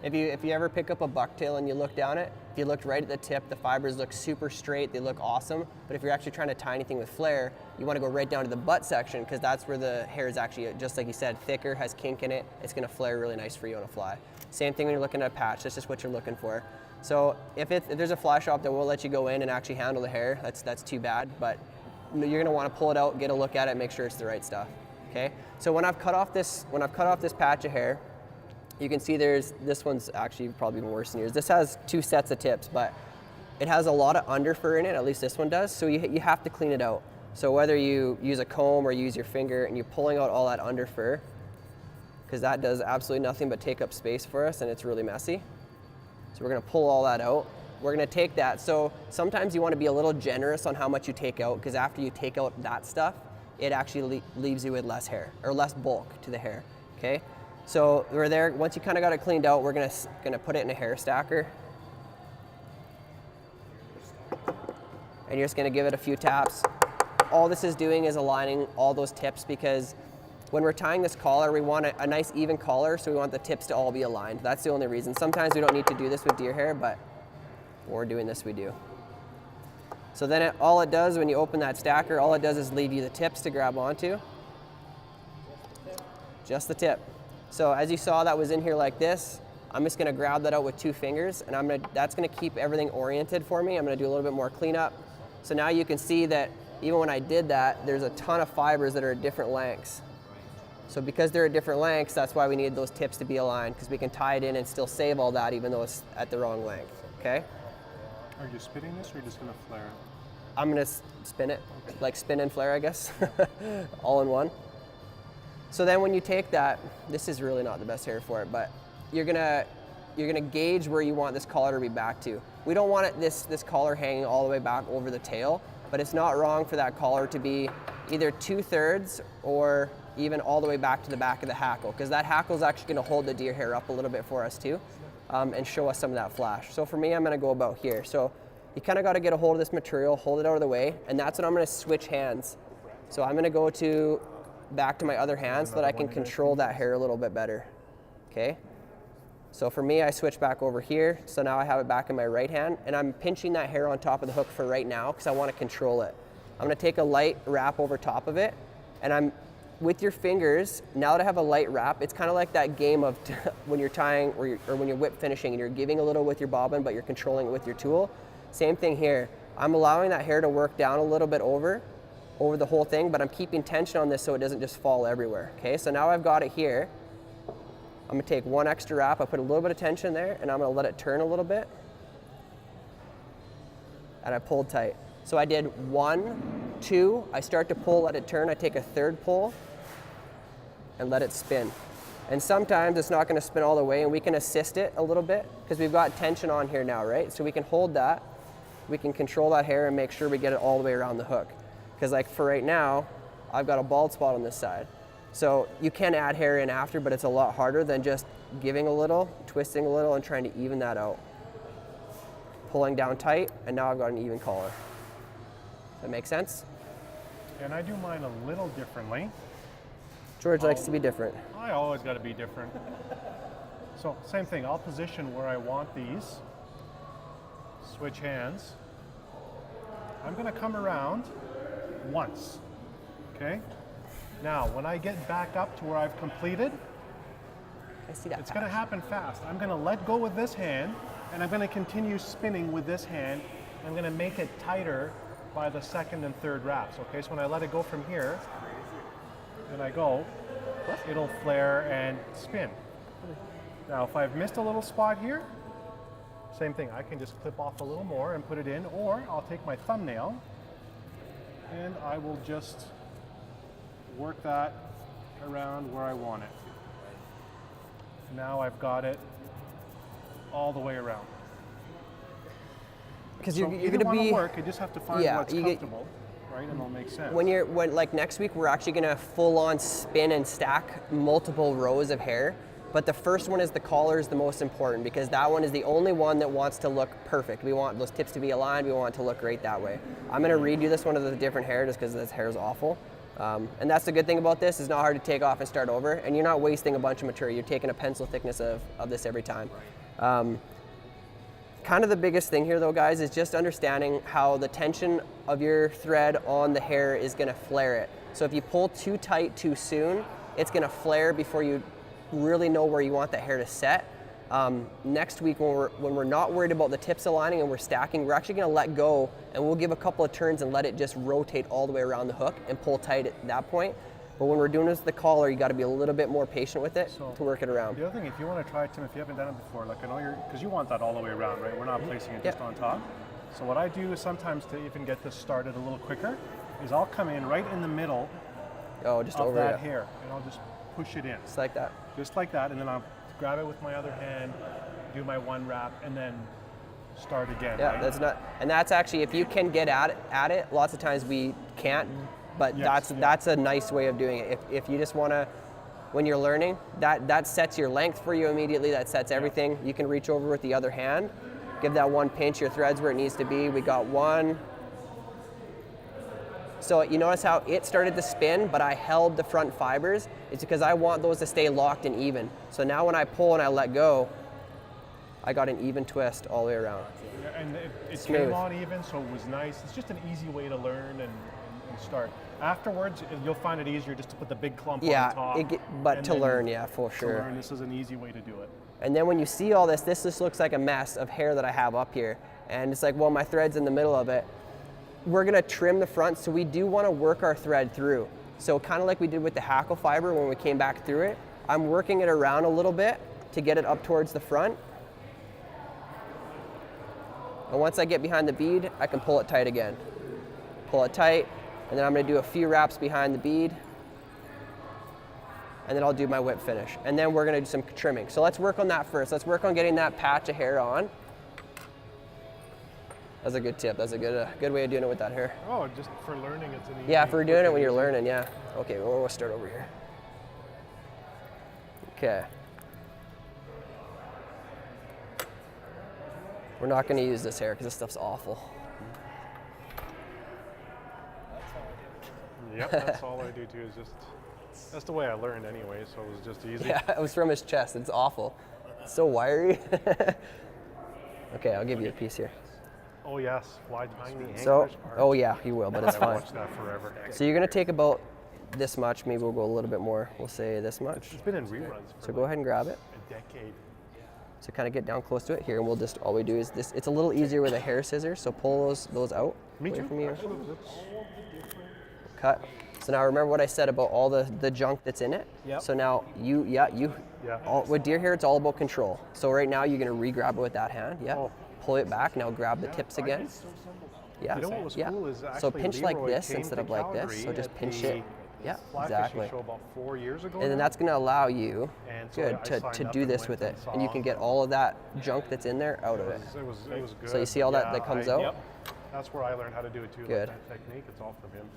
If you ever pick up a bucktail and you look down it, if you looked right at the tip, the fibers look super straight, they look awesome. But if you're actually trying to tie anything with flare, you want to go right down to the butt section because that's where the hair is actually, just like you said, thicker, has kink in it. It's going to flare really nice for you on a fly. Same thing when you're looking at a patch, that's just what you're looking for. So if there's a fly shop that won't let you go in and actually handle the hair, that's too bad. But you're going to want to pull it out, get a look at it, make sure it's the right stuff. Okay. So when I've cut off this patch of hair, you can see this one's actually probably even worse than yours. This has 2 sets of tips, but it has a lot of under fur in it, at least this one does, so you have to clean it out. So whether you use a comb or use your finger and you're pulling out all that under fur, because that does absolutely nothing but take up space for us and it's really messy. So we're gonna pull all that out. We're gonna take that, so sometimes you wanna be a little generous on how much you take out, because after you take out that stuff, it actually leaves you with less hair, or less bulk to the hair, okay? So we're there, once you kind of got it cleaned out, we're gonna put it in a hair stacker. And you're just gonna give it a few taps. All this is doing is aligning all those tips, because when we're tying this collar, we want a nice even collar, so we want the tips to all be aligned. That's the only reason. Sometimes we don't need to do this with deer hair, but when we're doing this, we do. So then all it does when you open that stacker, all it does is leave you the tips to grab onto. Just the tip. So as you saw, that was in here like this. I'm just gonna grab that out with 2 fingers, and that's gonna keep everything oriented for me. I'm gonna do a little bit more cleanup. So now you can see that even when I did that, there's a ton of fibers that are at different lengths. So because they're at different lengths, that's why we need those tips to be aligned, because we can tie it in and still save all that even though it's at the wrong length, okay? Are you spinning this, or are you just gonna flare it? I'm gonna spin it, like spin and flare, I guess, all in one. So then when you take that, this is really not the best hair for it, but you're gonna gauge where you want this collar to be back to. We don't want it this collar hanging all the way back over the tail, but it's not wrong for that collar to be either 2/3 or even all the way back to the back of the hackle, because that hackle is actually gonna hold the deer hair up a little bit for us too, and show us some of that flash. So for me, I'm gonna go about here. So you kind of got to get a hold of this material, hold it out of the way, and that's when I'm going to switch hands. So I'm going to go back to my other hand so that I can control that hair a little bit better. Okay? So for me, I switch back over here. So now I have it back in my right hand, and I'm pinching that hair on top of the hook for right now because I want to control it. I'm going to take a light wrap over top of it, and with your fingers, now that I have a light wrap, it's kind of like that game of when you're tying or when you're whip finishing and you're giving a little with your bobbin, but you're controlling it with your tool. Same thing here. I'm allowing that hair to work down a little bit over the whole thing, but I'm keeping tension on this so it doesn't just fall everywhere. Okay, so now I've got it here. I'm gonna take 1 extra wrap, I put a little bit of tension there, and I'm gonna let it turn a little bit. And I pulled tight. So I did 1, 2, I start to pull, let it turn, I take a 3rd pull, and let it spin. And sometimes it's not gonna spin all the way, and we can assist it a little bit, because we've got tension on here now, right? So we can hold that, we can control that hair and make sure we get it all the way around the hook. Because like for right now, I've got a bald spot on this side. So you can add hair in after, but it's a lot harder than just giving a little, twisting a little, and trying to even that out. Pulling down tight, and now I've got an even collar. Does that make sense? And I do mine a little differently. George likes to be different. I always got to be different. So same thing, I'll position where I want these. Switch hands. I'm going to come around once, okay? Now, when I get back up to where I've completed, I see that. it's going to happen fast. I'm going to let go with this hand, and I'm going to continue spinning with this hand. I'm going to make it tighter by the 2nd and 3rd wraps, okay? So when I let it go from here, and I go, it'll flare and spin. Now, if I've missed a little spot here, same thing. I can just clip off a little more and put it in, or I'll take my thumbnail and I will just work that around where I want it. Now I've got it all the way around. Because So you're either going one to will be work. You just have to find what's comfortable. right? And it'll make sense. when like next week, we're actually gonna full on spin and stack multiple rows of hair. But the first one is the collar is the most important because that one is the only one that wants to look perfect. We want those tips to be aligned. We want it to look great that way. I'm gonna redo this one with a different hair just because this hair is awful. And that's the good thing about this. It's not hard to take off and start over, and you're not wasting a bunch of material. You're taking a pencil thickness of this every time. Kind of the biggest thing here though, guys, is just understanding how the tension of your thread on the hair is gonna flare it. So if you pull too tight too soon, it's gonna flare before you really know where you want that hair to set. Next week when we're not worried about the tips aligning and we're stacking, we're actually gonna let go and we'll give a couple of turns and let it just rotate all the way around the hook and pull tight at that point. But when we're doing this with the collar, you gotta be a little bit more patient with it to work it around. The other thing, if you want to try, Tim, if you haven't done it before, like I know because you want that all the way around, right? We're not placing it just on top. So what I do is sometimes to even get this started a little quicker, is I'll come in right in the middle Just of over that hair, and I'll just push it in. Just like that. Just like that, and then I'll grab it with my other hand, do my one wrap, and then start again. Yeah, right? that's actually, if you can get at it, lots of times we can't, but that's a nice way of doing it. If you just wanna, when you're learning, that sets your length for you immediately, that sets everything. You can reach over with the other hand, give that one pinch, your thread's where it needs to be. We got one. So you notice how it started to spin, but I held the front fibers. It's because I want those to stay locked and even. So now when I pull and I let go, I got an even twist all the way around. Yeah, and it came on even, so it was nice. It's just an easy way to learn and start. Afterwards, you'll find it easier just to put the big clump on top. But to learn, for sure. To learn, this is an easy way to do it. And then when you see all this just looks like a mess of hair that I have up here. And it's like, well, my thread's in the middle of it. We're gonna trim the front, so we do wanna work our thread through. So kind of like we did with the hackle fiber when we came back through it, I'm working it around a little bit to get it up towards the front. And once I get behind the bead, I can pull it tight again. Pull it tight, and then I'm gonna do a few wraps behind the bead, and then I'll do my whip finish. And then we're gonna do some trimming. So let's work on that first. Let's work on getting that patch of hair on. That's a good tip. That's a good way of doing it with that hair. Oh, just for learning, it's an easy. Yeah, for doing it when you're learning, yeah. Okay, well, we'll start over here. Okay. We're not going to use this hair because this stuff's awful. Yep, that's all I do too. Is just that's the way I learned anyway, so it was just easy. Yeah, it was from his chest. It's awful. It's so wiry. Okay, I'll give you a piece here. Oh yes, why tiny So, oh yeah, he will, but it's I've fine. watched that forever. So you're gonna take about this much. Maybe we'll go a little bit more. We'll say this much. It's been in reruns for So go ahead and grab it. a decade. So kind of get down close to it here, and we'll just all we do is this. It's a little easier with a hair scissors. So pull those out. Me away too. From you. Actually, Cut. So now remember what I said about all the junk that's in it. Yep. So now with deer hair, it's all about control. So right now you're gonna re-grab it with that hand. Yeah. Oh. Pull it back. Now grab the tips again. Yeah. You know what was cool is actually So pinch like Leroy this came instead to of like this. Calgary So just at pinch the it. Yeah, fly exactly. fishing show about 4 years ago. And then now. that's going to allow you, And so good, I to signed up do and this went with and it. saw And you can get all of that junk that's in there out of it. It was good. So you see all that comes out? Yep. That's where I learned how to do it too. Good. Like that technique, it's all from him.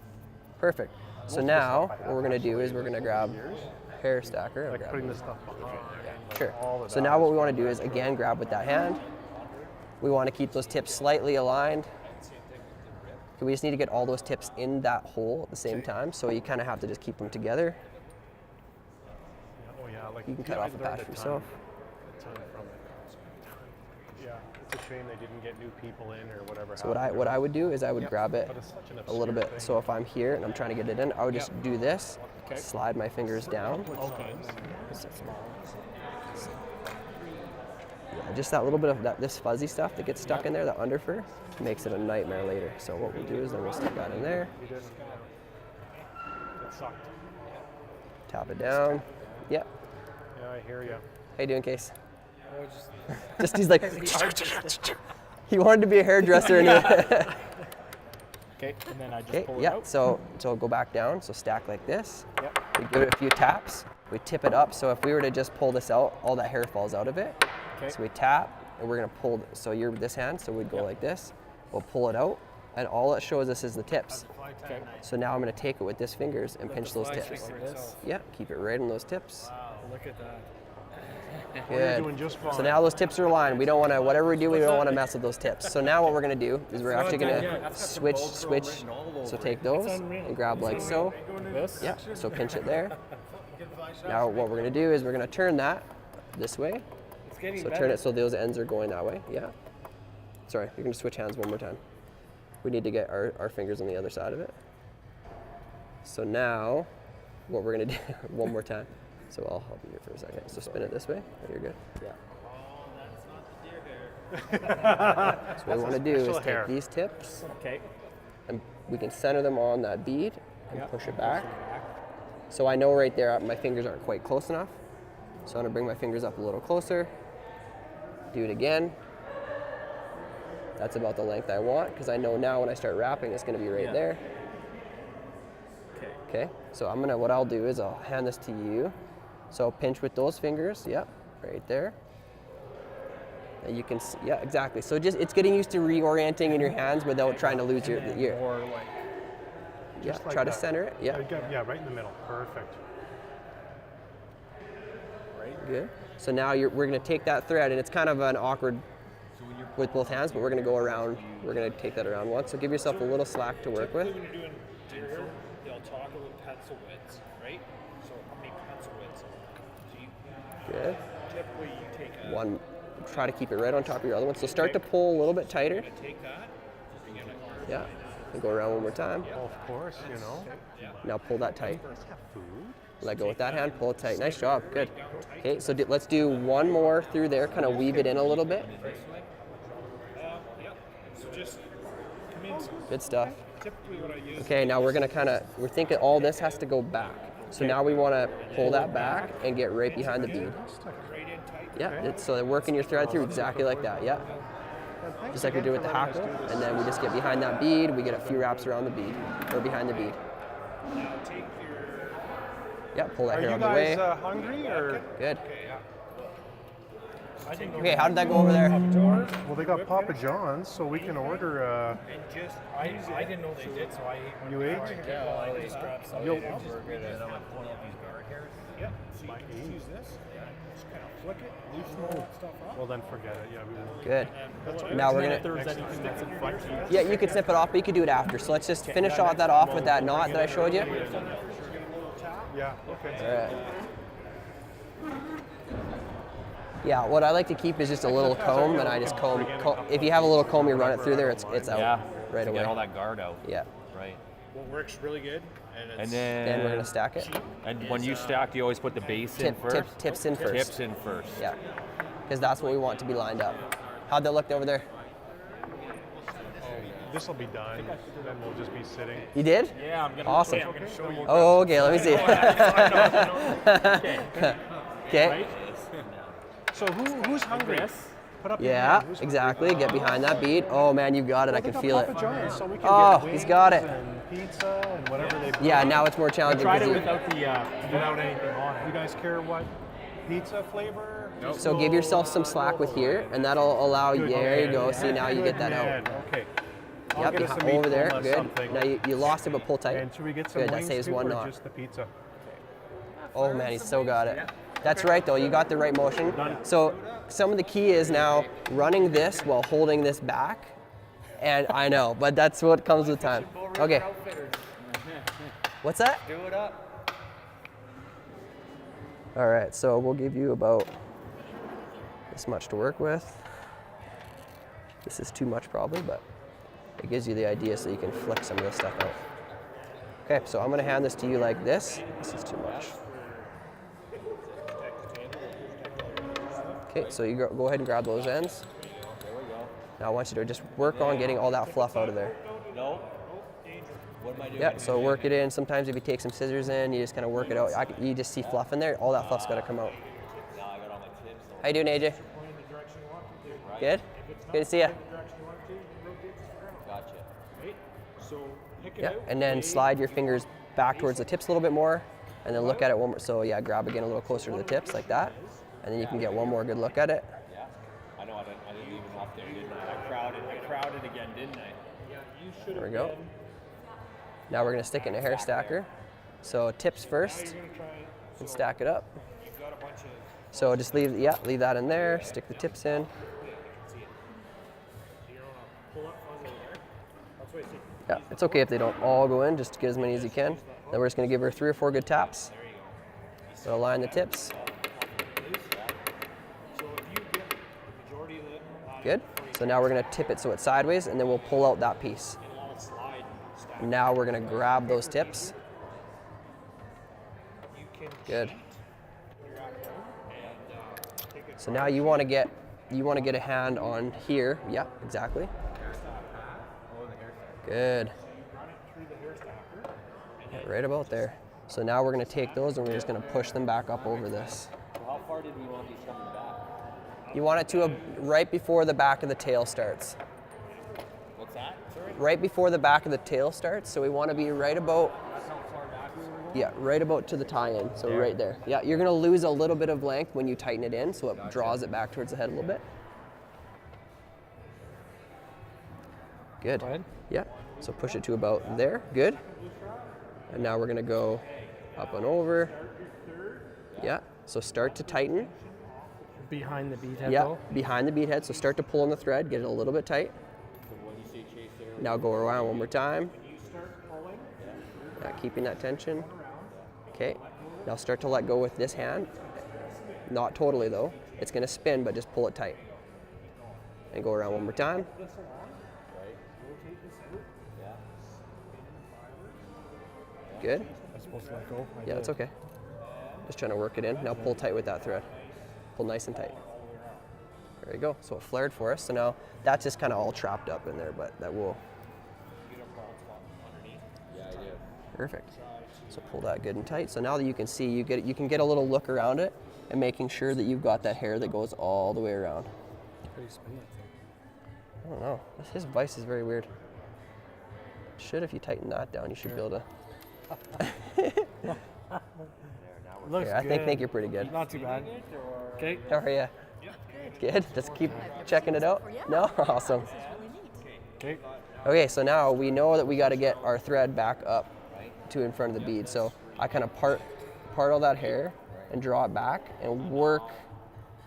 Perfect. So Most of the now, stuff I what have we're going to do actually is we're going to over grab the years, hair stacker. I'll like grab putting it. this stuff behind. Like Sure. all of So that now what we is want to do from is, that again, grab with that hand. We want to keep those tips slightly aligned. We just need to get all those tips in that hole at the same time, so you kind of have to just keep them together. Oh yeah, like You can cut off a learned patch a ton- yourself. a ton from it. Yeah, it's a shame they didn't get new people in or whatever. So what I would do is I would grab it But it's such an a little obscure bit. thing. So if I'm here and I'm trying to get it in, I would just do this, Okay. slide my fingers down. Okay. Yeah, just that little bit of this fuzzy stuff that gets stuck in there, the underfur, makes it a nightmare later. So what we'll do is then we'll stick that in there, You didn't, it sucked. tap it down. Yep. Yeah, I hear you. How you doing, Case? Just he's like, he wanted to be a hairdresser and Okay, and then I just okay, pull it yeah. out. So go back down. So stack like this. Yep. We give it a few taps. We tip it up. So if we were to just pull this out, all that hair falls out of it. Okay. So we tap, and we're gonna pull. So you're with this hand. So we'd go like this. We'll pull it out. and all it shows us is the tips. So now I'm going to take it with this fingers and pinch those tips. Yeah, keep it right on those tips. Wow, look at that. Good. doing just fine. So now those tips are aligned. We don't want to, whatever we do, we don't want to mess with those tips. So now what we're going to do is we're actually going to switch. So take those and grab like so. This? Yeah, so pinch it there. Now what we're going to do is we're going to turn that this way. It's getting So better. turn it so those ends are going that way. Yeah. Sorry, you're going to switch hands one more time. We need to get our fingers on the other side of it. So now what we're going to do, one more time. So I'll help you here for a second. So spin it this way. Oh, you're good. Yeah. So what we want to do is special take hair. these tips Okay. and we can center them on that bead and push it back. So I know right there my fingers aren't quite close enough. So I'm going to bring my fingers up a little closer. Do it again. That's about the length I want because I know now when I start wrapping it's going to be right there. Okay. So what I'll do is I'll hand this to you. So pinch with those fingers. Yep. Right there. And you can, yeah, exactly. So it's getting used to reorienting in your hands without trying to lose your. Or like, Yeah, just like try to that. center it. Yeah, Yeah, right in the middle. Perfect. good. So now we're going to take that thread, and it's kind of an awkward with both hands, but we're going to go around. We're going to take that around once. So give yourself a little slack to work with. When you're doing deer hair, they'll talk about pencil widths, right? So how many pencil widths? So you Good. typically you take a, One. Try to keep it right on top of your other one. So start to pull a little bit tighter. take that, you're gonna Yeah. And go around one more time. Well, of course, you know. Now pull that tight. Food. Let go with that hand. Pull it tight. Nice job. Good. Okay. So let's do one more through there. Kind of weave it in a little bit. so just come in. Good stuff. Typically what I use Okay, now we're we're thinking all this has to go back. So now we want to pull that back and get right behind the bead. right in tight. Yeah, so they're working your thread through exactly like that, yeah. Just like we do with the hackle, and then we just get behind that bead, we get a few wraps around the bead, or behind the bead. Now take your Yeah, pull that Are hair you out of the way. guys hungry or? Good. Okay, how did that go over there? Well, they got Papa John's, so we can order. and just I didn't know they did, so I ate one. You ate? I just grabbed some. You'll- yeah. So you can just use this. Just kind of flick it, loosen all that stuff up. Well, then forget it. Yeah, we won't. Good. Now we're If gonna, there's anything that's in front of you. yeah, you could snip it off, but you could do it after. So let's just finish all that off with that knot that I showed you. Yeah. Okay. Alright. Yeah, what I like to keep is just a little comb, and I just comb. If you have a little comb, you run it through there, it's out right to away. get all that guard out. Yeah. Right. What works really good, and it's And Then we're gonna stack it. And when you stack, you always put the base in first. Tips in first. Tips in first. Yeah, because that's what we want to be lined up. How'd that look over there? This will be done. Then we'll just be sitting. You did? Yeah, I'm gonna. Awesome. Wait, I'm gonna show you. Oh, okay. Let me see. Okay. So who's hungry? This. Put up your Yeah, hand. Who's exactly. Get behind that bead. Oh man, you got it. I They can got feel it. Papa John's, so we can Oh, get he's got wings it. And pizza and whatever they. Yeah, now it's more challenging. Tried it 'cause you- without the without anything on it. You guys care what pizza flavor? So give yourself some slack with here, and that'll allow you. There you go. See, now you get that out. Okay. I'll Yep, get us some over there. meatball or Good. something. Now you lost it, but pull tight. And should we get some Good. That wings saves too, one or knot. just the pizza? Oh man, he's so got it. That's right though, you got the right motion. So some of the key is now running this while holding this back. And I know, but that's what comes with time. Okay. What's that? Do it up. All right, so we'll give you about this much to work with. This is too much probably, but it gives you the idea so you can flick some of this stuff out. Okay, so I'm gonna hand this to you like this. This is too much. Okay, so you go ahead and grab those ends. There we go. Now I want you to just work on getting all that fluff out of there. No. What am I doing? Yeah, so work it in. Sometimes if you take some scissors in, you just kind of work it out. You just see fluff in there. All that fluff's got to come out. Now I got all my tips. How you doing, AJ? Good? Good to see you. Gotcha. so pick it Yeah, out. and then slide your fingers back towards the tips a little bit more, and then look at it one more. So yeah, grab again a little closer to the tips like that, and then you can get one more good look at it. Yeah. I know I didn't even up there, didn't I? I crowded again, didn't I? There we go. Now we're gonna stick it in a hair stacker. So tips first, and stack it up. So just leave that in there, stick the tips in. Yeah, it's okay if they don't all go in, just get as many as you can. Then we're just gonna give her 3 or 4 good taps. So align the tips. Good. So now we're gonna tip it so it's sideways, and then we'll pull out that piece. Now we're gonna grab those tips. Good. So now you want to get a hand on here. Yeah, exactly. Good. Yeah, right about there. So now we're going to take those and we're just going to push them back up over this. So how far did we want these coming back? You want it to right before the back of the tail starts. What's that? Right before the back of the tail starts. So we want to be right about, yeah, right about to the tie-in. So There. right there. Yeah, you're going to lose a little bit of length when you tighten it in, so it draws it back towards the head a little bit. Good. Go ahead. Yeah. So push it to about there. Good. And now we're going to go up and over. Yeah. So start to tighten. Behind the bead head Yeah. though? Behind the bead head. So start to pull on the thread. Get it a little bit tight. Now go around one more time. Yeah, keeping that tension. Okay. Now start to let go with this hand. Not totally though. It's going to spin, but just pull it tight. And go around one more time. Good. I'm supposed to let go. Yeah, that's okay. Just trying to work it in. Now pull tight with that thread. Pull nice and tight. There you go. So it flared for us. So now that's just kind of all trapped up in there, but that will. Yeah, I do. Perfect. So pull that good and tight. So now that you can see, you can get a little look around it and making sure that you've got that hair that goes all the way around. Pretty spinny. I don't know. His vise is very weird. Should, if you tighten that down, you should be able to. Looks Yeah, I good. think you're pretty good. Not too bad. Okay. How are you? Good. Just keep checking it out. No, awesome. Okay. Okay, so now we know that we got to get our thread back up to in front of the bead. So I kind of part all that hair and draw it back and work.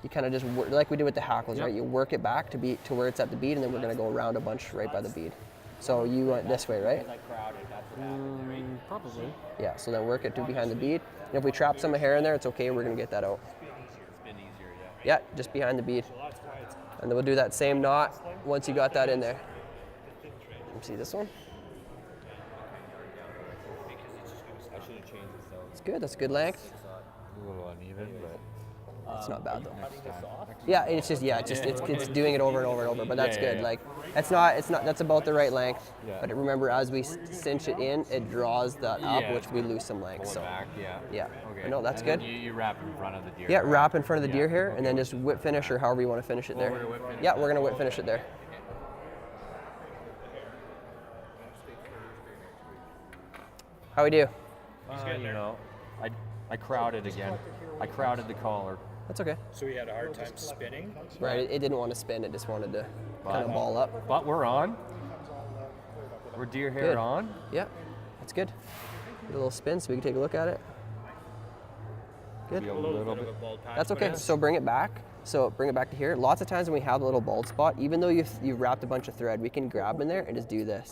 You kind of just work like we did with the hackles, right? You work it back to where it's at the bead, and then we're gonna go around a bunch right by the bead. So you went this way, right? Probably. Yeah. So then work it to behind the bead. And if we trap some hair in there, it's okay. We're gonna get that out. Yeah, just behind the bead. And then we'll do that same knot once you got that in there. See this one? I should have changed this though. It's good. That's a good length. A little uneven, but It's not bad though. next time. Yeah, it's doing it over and over and over. But that's good. Like it's not. That's about the right length. Yeah. But remember, as we cinch it in, it draws that up, Yeah. which we lose some length. Pull it So back, yeah. yeah. Okay. No, that's And then good. You wrap in front of the deer. Yeah, right? wrap in front of the deer Yeah, here, okay. and then just whip finish or however you want to finish it there. we're gonna whip finish Yeah, it. we're gonna whip finish it there. How we do? You know, I crowded again. I crowded the collar. That's okay. So we had a hard time spinning. Right, it didn't want to spin. It just wanted to kind of ball up. But we're on. We're deer hair Good. on. Yeah, that's good. Get a little spin so we can take a look at it. Good. Be a little bit. That's okay. So bring it back. So bring it back to here. Lots of times when we have a little bald spot, even though you've wrapped a bunch of thread, we can grab in there and just do this.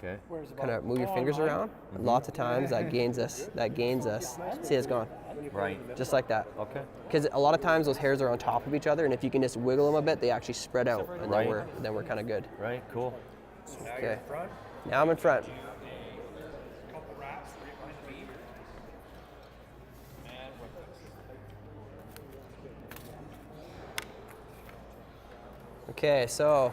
Okay. Kind of move your fingers around. Lots of times that gains us. See, it's gone. Right. Just like that. Okay. Because a lot of times those hairs are on top of each other, and if you can just wiggle them a bit, they actually spread out, and Right. then we're kind of good. Right. Cool. Okay. Now I'm in front. Couple wraps right behind the bead. And whip this. Okay, so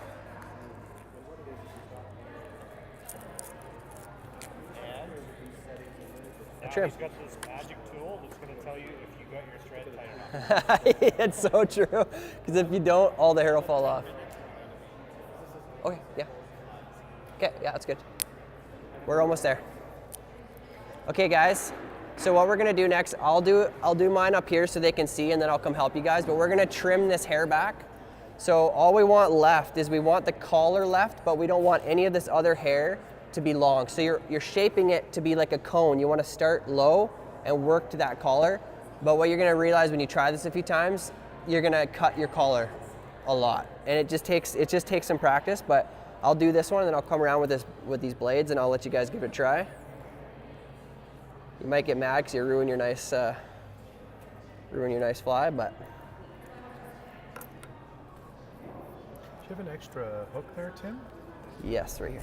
Now trim. he's got this magic tool that's going to tell you if you got your thread tight enough. it's so true. Because if you don't, all the hair will fall off. Okay, yeah. Okay, yeah, that's good. We're almost there. Okay, guys. So what we're gonna do next, I'll do mine up here so they can see, and then I'll come help you guys. But we're gonna trim this hair back. So all we want left is we want the collar left, but we don't want any of this other hair to be long. So you're shaping it to be like a cone. You want to start low and work to that collar. But what you're going to realize when you try this a few times, you're going to cut your collar a lot. And it just takes some practice, but I'll do this one and then I'll come around with these blades and I'll let you guys give it a try. You might get mad because you ruin your nice fly, but. Do you have an extra hook there, Tim? Yes, right here.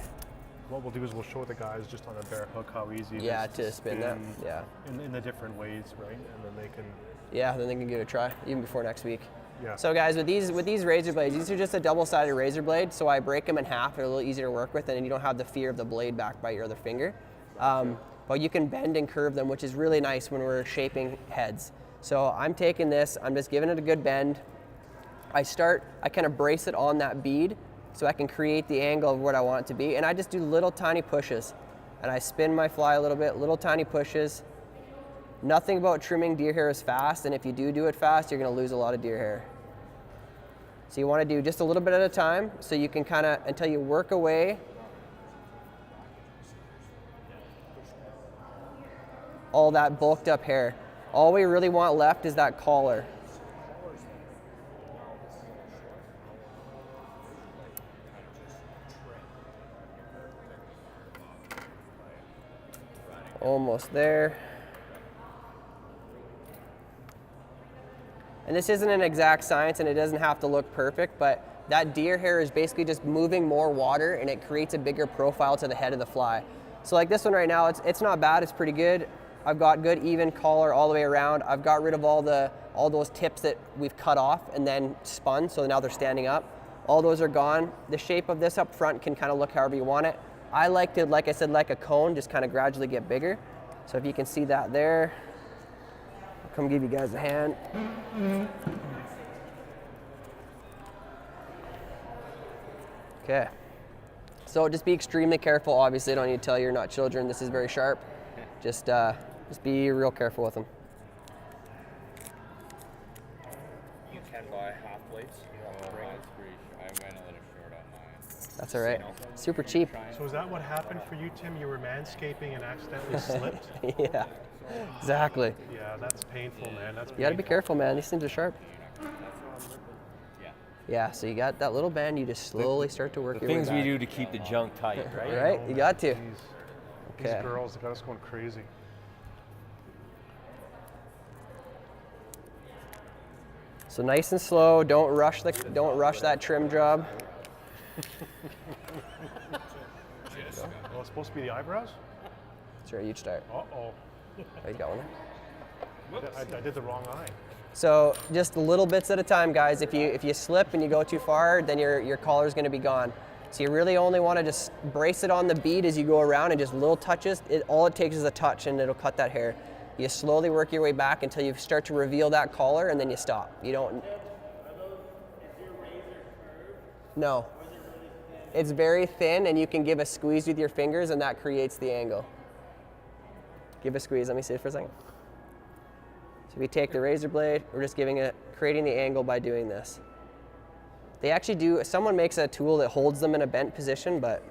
What we'll do is we'll show the guys just on a bare hook how easy it is to spin that. Yeah. In the different ways, right? And then they can. Yeah, then they can give it a try even before next week. Yeah. So guys, with these razor blades, these are just a double-sided razor blade, so I break them in half. They're a little easier to work with, and you don't have the fear of the blade back by your other finger. But you can bend and curve them, which is really nice when we're shaping heads. So I'm taking this, I'm just giving it a good bend. I kind of brace it on that bead so I can create the angle of what I want it to be. And I just do little tiny pushes. And I spin my fly a little bit, little tiny pushes. Nothing about trimming deer hair is fast, and if you do it fast, you're gonna lose a lot of deer hair. So you wanna do just a little bit at a time so you can until you work away all that bulked up hair. All we really want left is that collar. Almost there. And this isn't an exact science and it doesn't have to look perfect, but that deer hair is basically just moving more water and it creates a bigger profile to the head of the fly. So like this one right now, it's not bad, it's pretty good. I've got good even collar all the way around. I've got rid of all those tips that we've cut off and then spun, so now they're standing up. All those are gone. The shape of this up front can kind of look however you want it. I like it, like I said, like a cone, just kind of gradually get bigger. So if you can see that there, I'll come give you guys a hand. Okay. So just be extremely careful. Obviously, I don't need to tell you, you're not children. This is very sharp. Just be real careful with them. You can buy half plates. I might not let it short on mine. That's all right. Super cheap. So is that what happened for you, Tim? You were manscaping and accidentally slipped? Yeah, exactly. Yeah, that's painful, man. That's You got to be careful, man. These things are sharp. Yeah, so you got that little bend. You just slowly start to work The your way things we back. do to keep the junk tight, right? Right? You got to. Jeez. Okay. These girls, they got us going crazy. So nice and slow. Don't rush that trim job. Well, it's supposed to be the eyebrows? That's right. You start. Uh-oh. Oh, you got one there? I did the wrong eye. So just little bits at a time, guys. If you slip and you go too far, then your collar is going to be gone. So you really only want to just brace it on the bead as you go around and just little touches. All it takes is a touch and it'll cut that hair. You slowly work your way back until you start to reveal that collar and then you stop. You don't. No. It's very thin and you can give a squeeze with your fingers and that creates the angle. Give a squeeze. Let me see it for a second. So we take the razor blade, we're just creating the angle by doing this. They actually do, someone makes a tool that holds them in a bent position, but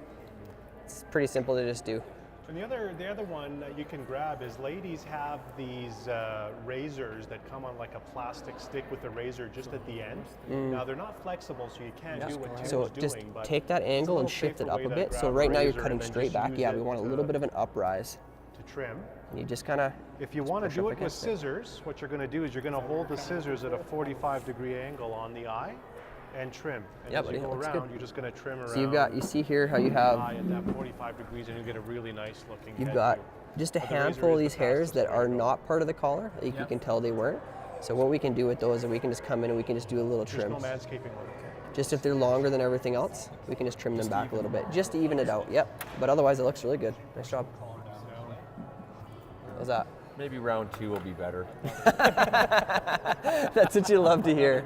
it's pretty simple to just do. And the other one that you can grab is ladies have these razors that come on like a plastic stick with a razor just at the end. Now they're not flexible, so you can't do what Tim was doing. So just but take that it's a angle and little shift it safer up way a to bit. So grab right a now you're razor cutting and then straight just back. use Yeah, it we want a to- little bit of an uprise. to trim. And you just kind of. If you want to push do up it with against it. scissors, what you're going to do is you're going to hold the scissors at a 45-degree angle on the eye and trim. And Yeah, as buddy, you that go looks around, good. you're just going to trim around. So you see here how you the have. eye at that 45 degrees, and you get a really nice looking You've head got view. just a But the razor handful of is the these hairs that fastest way are to go. not part of the collar. That you can tell they weren't. So what we can do with those is we can just come in and we can just do a little There's trim. no manscaping on it. Just if they're longer than everything else, we can just trim them back a little bit, just to even it out. Yep. But otherwise, it looks really good. Nice job. How's that? Maybe round 2 will be better. That's what you love to hear.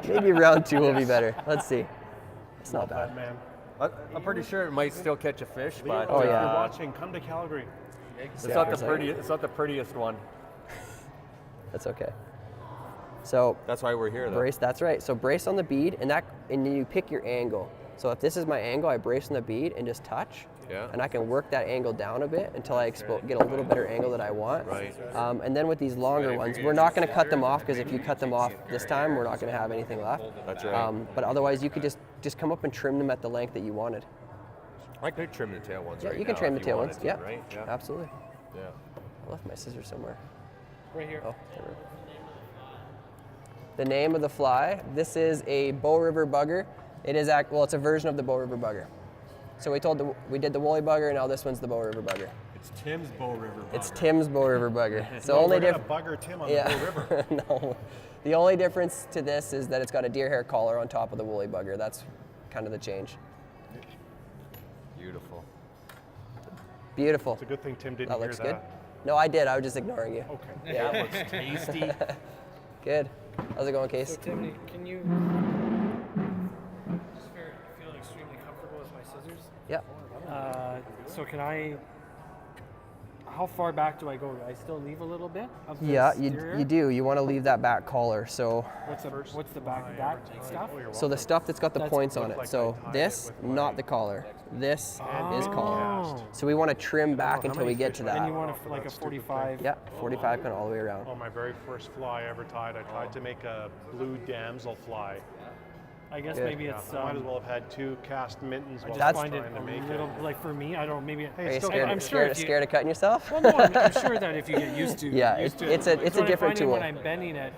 Maybe round 2 will be better. Let's see. It's not bad. Man. I'm pretty sure it might still catch a fish, but Oh, If yeah. you're watching, come to Calgary. it's not the prettiest one. That's okay. So That's why we're here, though. brace, that's right. So brace on the bead, and then you pick your angle. So if this is my angle, I brace on the bead and just touch. Yeah. And I can work that angle down a bit until I get a little better angle that I want. Right. And then with these longer ones, we're not going to cut them off, because if you cut them off this time, we're not going to have anything left. That's right. But otherwise, you could just come up and trim them at the length that you wanted. I could trim the tail ones Yeah, right you can now trim if the tail wanted ones. to, Yeah, right? Yeah. absolutely. Yeah. I left my scissors somewhere. Right here. Oh, there we go. The name of the fly, this is a Bow River Bugger. It is, it's a version of the Bow River Bugger. So we did the Woolly Bugger, now this one's the Bow River Bugger. It's Tim's Bow River Bugger. It's Tim's Bow River Bugger. It's the No, only we're gonna difference. bugger Tim on the Bow River. No. The only difference to this is that it's got a deer hair collar on top of the Woolly Bugger. That's kind of the change. Beautiful. Beautiful. It's a good thing Tim didn't That hear looks that. good. No, I did. I was just ignoring you. Okay. Yeah. That looks tasty. Good. How's it going, Case? So Tim, can you just feel extremely comfortable with my scissors? Yeah. So can I? How far back do I go? Do I still leave a little bit of this Yeah, deer hair? you do. You want to leave that back collar. So What's the back of that stuff? So the stuff that's got the points on it. like So I tied this, it with my- not the collar. This is collar. Oh. So we want to trim back how until many we get fish to I And that. you want like a 45? Yeah, 45 kind of all the way around. On my very first fly I ever tied, I tried to make a blue damsel fly. I guess Good. maybe Yeah, it's. I might as well have had 2 cast mittens while I That's- was find it trying to a make little it. like for me. I don't maybe. Are you still scared, I'm scared, sure if you- scared of cutting yourself? Well, no, I'm sure that if you get used to, Yeah, used to it's a so what I different find tool. When I'm bending it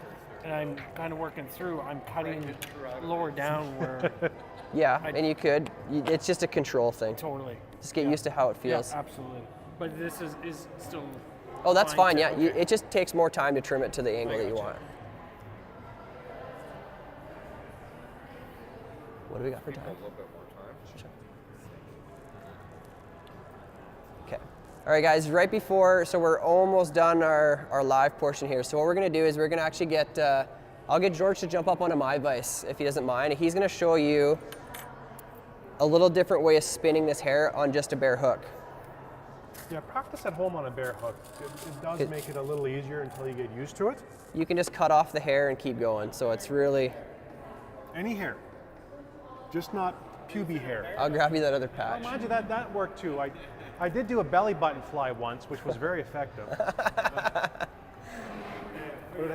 and I'm kind of working through, I'm cutting lower down where Yeah, and you could. It's just a control thing. totally. Just get used to how it feels. Yeah, absolutely. But this is still. Oh, that's fine. to- Yeah, okay. it just takes more time to trim it to the angle that you gotcha. want. What do we got for time? A little bit more time. Okay. All right, guys, right before, so we're almost done our live portion here. So what we're gonna do is we're gonna actually get, I'll get George to jump up onto my vise if he doesn't mind. He's gonna show you a little different way of spinning this hair on just a bare hook. Yeah, practice at home on a bare hook. It does It- make it a little easier until you get used to it. You can just cut off the hair and keep going. So it's really, Any hair, just not pubic hair. I'll grab you that other patch. Mind you, that worked too. I did do a belly button fly once, which was very effective. But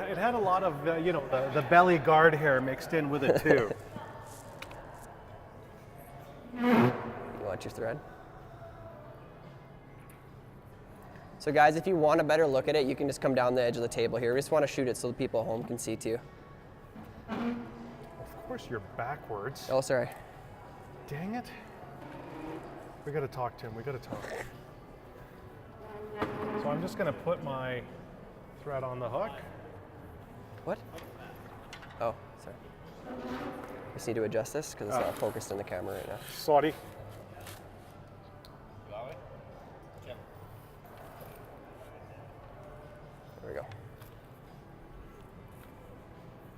it had a lot of, the belly guard hair mixed in with it too. You want your thread? So guys, if you want a better look at it, you can just come down the edge of the table here. We just want to shoot it so the people at home can see too. Of course, you're backwards. Oh, sorry. Dang it. We gotta talk, Tim. We gotta talk. So I'm just gonna put my thread on the hook. What? Oh, sorry. Just need to adjust this because it's not focused in the camera right now. Sorry. There we go.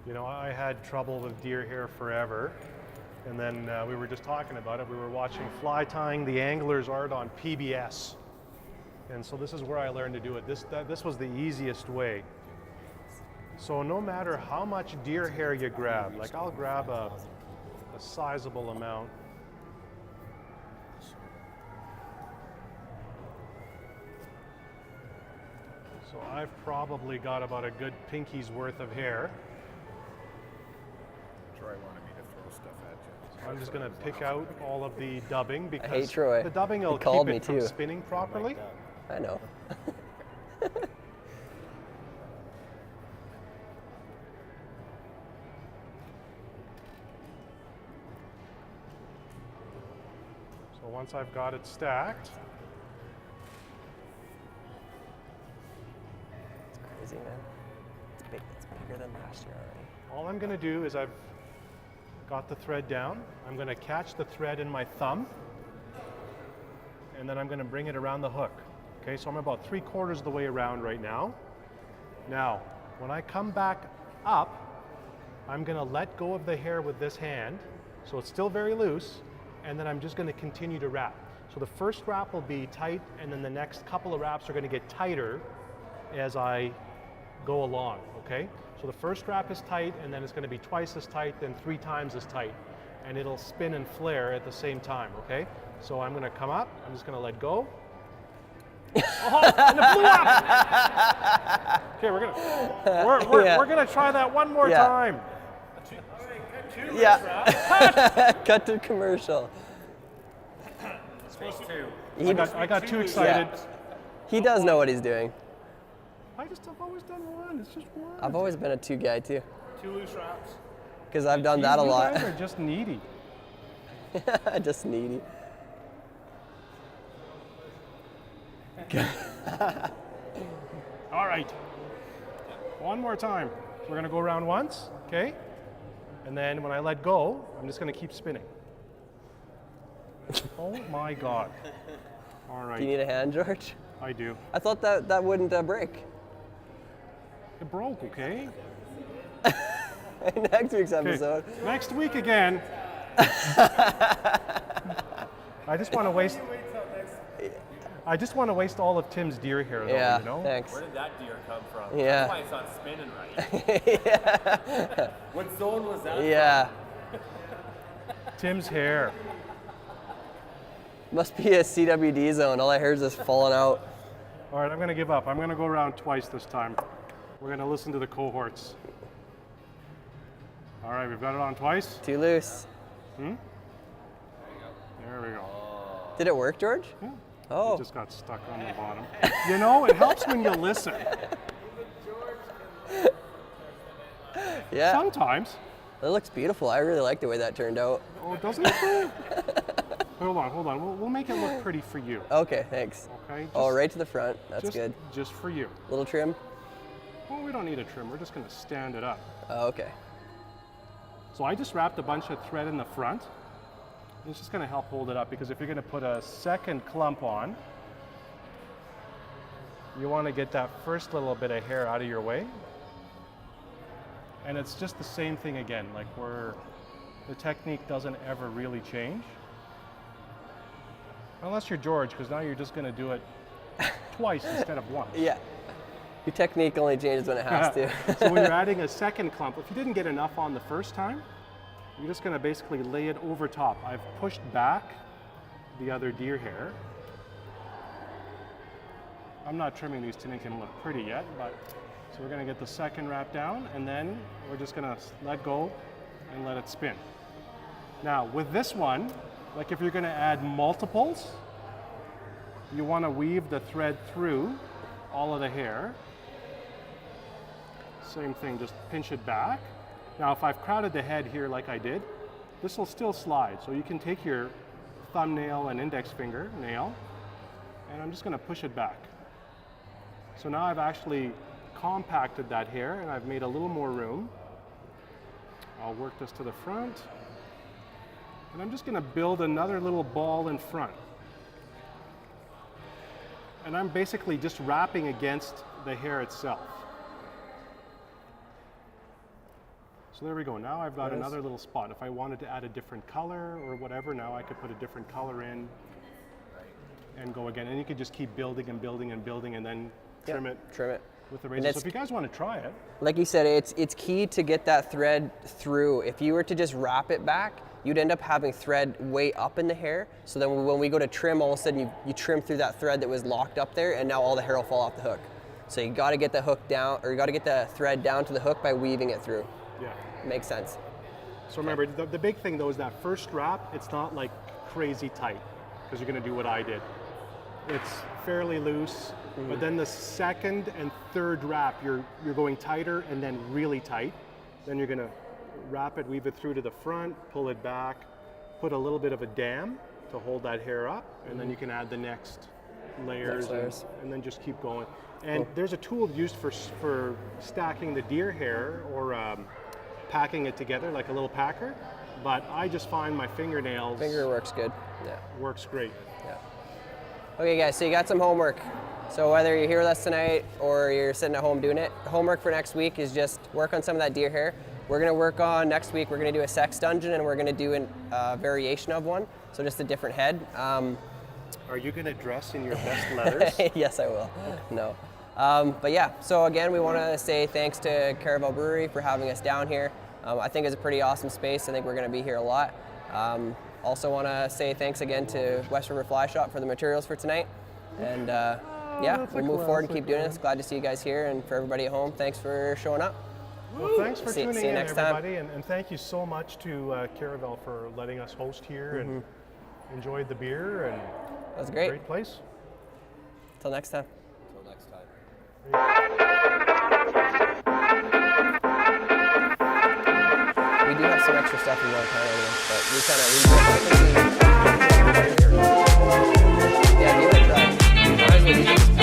You know, I had trouble with deer hair forever. And then we were just talking about it. We were watching Fly Tying the Angler's Art on PBS. And so this is where I learned to do it. This was the easiest way. So no matter how much deer hair you grab, like I'll grab a sizable amount. So I've probably got about a good pinky's worth of hair. Troy wanted me to throw stuff at you. I'm just going to pick out all of the dubbing because hate Troy. the dubbing He will called keep me it from too. spinning properly. I know. So once I've got it stacked, It's crazy, man. It's big. It's bigger than last year already. all I'm going to do is I've got the thread down. I'm going to catch the thread in my thumb, and then I'm going to bring it around the hook. Okay, so I'm about 3/4 of the way around right now. Now, when I come back up, I'm going to let go of the hair with this hand, so it's still very loose, and then I'm just going to continue to wrap. So the first wrap will be tight, and then the next couple of wraps are going to get tighter as I go along, okay? So the first wrap is tight, and then it's going to be twice as tight, then 3 times as tight. And it'll spin and flare at the same time, okay? So I'm going to come up, I'm just going to let go. Oh, and it blew up! Okay, we're gonna try that one more time. Yeah. Cut to commercial. I got too excited. Yeah. He does know what he's doing. I've always done one. It's just one. I've always been a 2 guy too. 2 loose wraps. Because I've done that a lot. You guys are just needy. Just needy. All right. One more time. We're gonna go around once, okay? And then when I let go, I'm just gonna keep spinning. Oh my God. All right. Do you need a hand, George? I do. I thought that wouldn't break. It broke, okay? Next week's episode. Next week again. I just want to waste all of Tim's deer hair, though, Yeah, you know? thanks. Where did that deer come from? Yeah. That's why it's not spinning right. Yeah. What zone was that? Yeah. Tim's hair. Must be a CWD zone. All I heard is this falling out. All right, I'm going to give up. I'm going to go around twice this time. We're going to listen to the cohorts. All right, we've got it on twice. Too loose. There we go. Did it work, George? Yeah. Oh. It just got stuck on the bottom. You know, it helps when you listen. Yeah. Sometimes. That looks beautiful. I really like the way that turned out. Oh, doesn't it? Hold on. We'll make it look pretty for you. Okay, thanks. Okay. Oh, right to the front. That's good. Just for you. Little trim? Well, we don't need a trim. We're just going to stand it up. Oh, okay. So I just wrapped a bunch of thread in the front. It's just going to help hold it up, because if you're going to put a second clump on, you want to get that first little bit of hair out of your way. And it's just the same thing again, like the technique doesn't ever really change. Unless you're George, because now you're just going to do it twice instead of once. Yeah. Your technique only changes when it has to. So when you're adding a second clump, if you didn't get enough on the first time, you're just going to basically lay it over top. I've pushed back the other deer hair. I'm not trimming these to make them look pretty yet, but so we're going to get the second wrap down, and then we're just going to let go and let it spin. Now with this one, like if you're going to add multiples, you want to weave the thread through all of the hair. Same thing, just pinch it back. Now if I've crowded the head here like I did, this will still slide. So you can take your thumbnail and index finger nail, and I'm just going to push it back. So now I've actually compacted that hair, and I've made a little more room. I'll work this to the front, and I'm just going to build another little ball in front. And I'm basically just wrapping against the hair itself. So there we go. Now I've got another little spot. If I wanted to add a different color or whatever, now I could put a different color in and go again. And you could just keep building and building and building, and then trim it with the razor. So if you guys want to try it. Like you said, it's key to get that thread through. If you were to just wrap it back, you'd end up having thread way up in the hair. So then when we go to trim, all of a sudden you trim through that thread that was locked up there, and now all the hair will fall off the hook. So you got to get the hook down, or you got to get the thread down to the hook by weaving it through. Yeah. Makes sense. So remember, the big thing though is that first wrap, it's not like crazy tight, because you're going to do what I did. It's fairly loose, but then the second and third wrap, you're going tighter and then really tight. Then you're going to wrap it, weave it through to the front, pull it back, put a little bit of a dam to hold that hair up, and then you can add the next layers, and then just keep going. And there's a tool used for stacking the deer hair or packing it together like a little packer, but I just find my fingernails. Finger works good. Yeah. Works great. Yeah. Okay guys, so you got some homework. So whether you're here with us tonight or you're sitting at home doing it, homework for next week is just work on some of that deer hair. We're gonna work on, next week, we're gonna do a sex dungeon, and we're gonna do a variation of one. So just a different head. Are you gonna dress in your best leathers? Yes, I will. No. But yeah, so again, we want to say thanks to Caravel Brewery for having us down here. I think it's a pretty awesome space. I think we're going to be here a lot. Also want to say thanks again to West River Fly Shop for the materials for tonight. And yeah, we'll move forward and keep doing this. Glad to see you guys here, and for everybody at home, thanks for showing up. Well, thanks for tuning see you in, next time. everybody, and thank you so much to Caravel for letting us host here and enjoyed the beer and That was great. Great place. Till next time. Until next time. We do have some extra stuff we want to try, but we kind of yeah, give it a try. Might as well use it.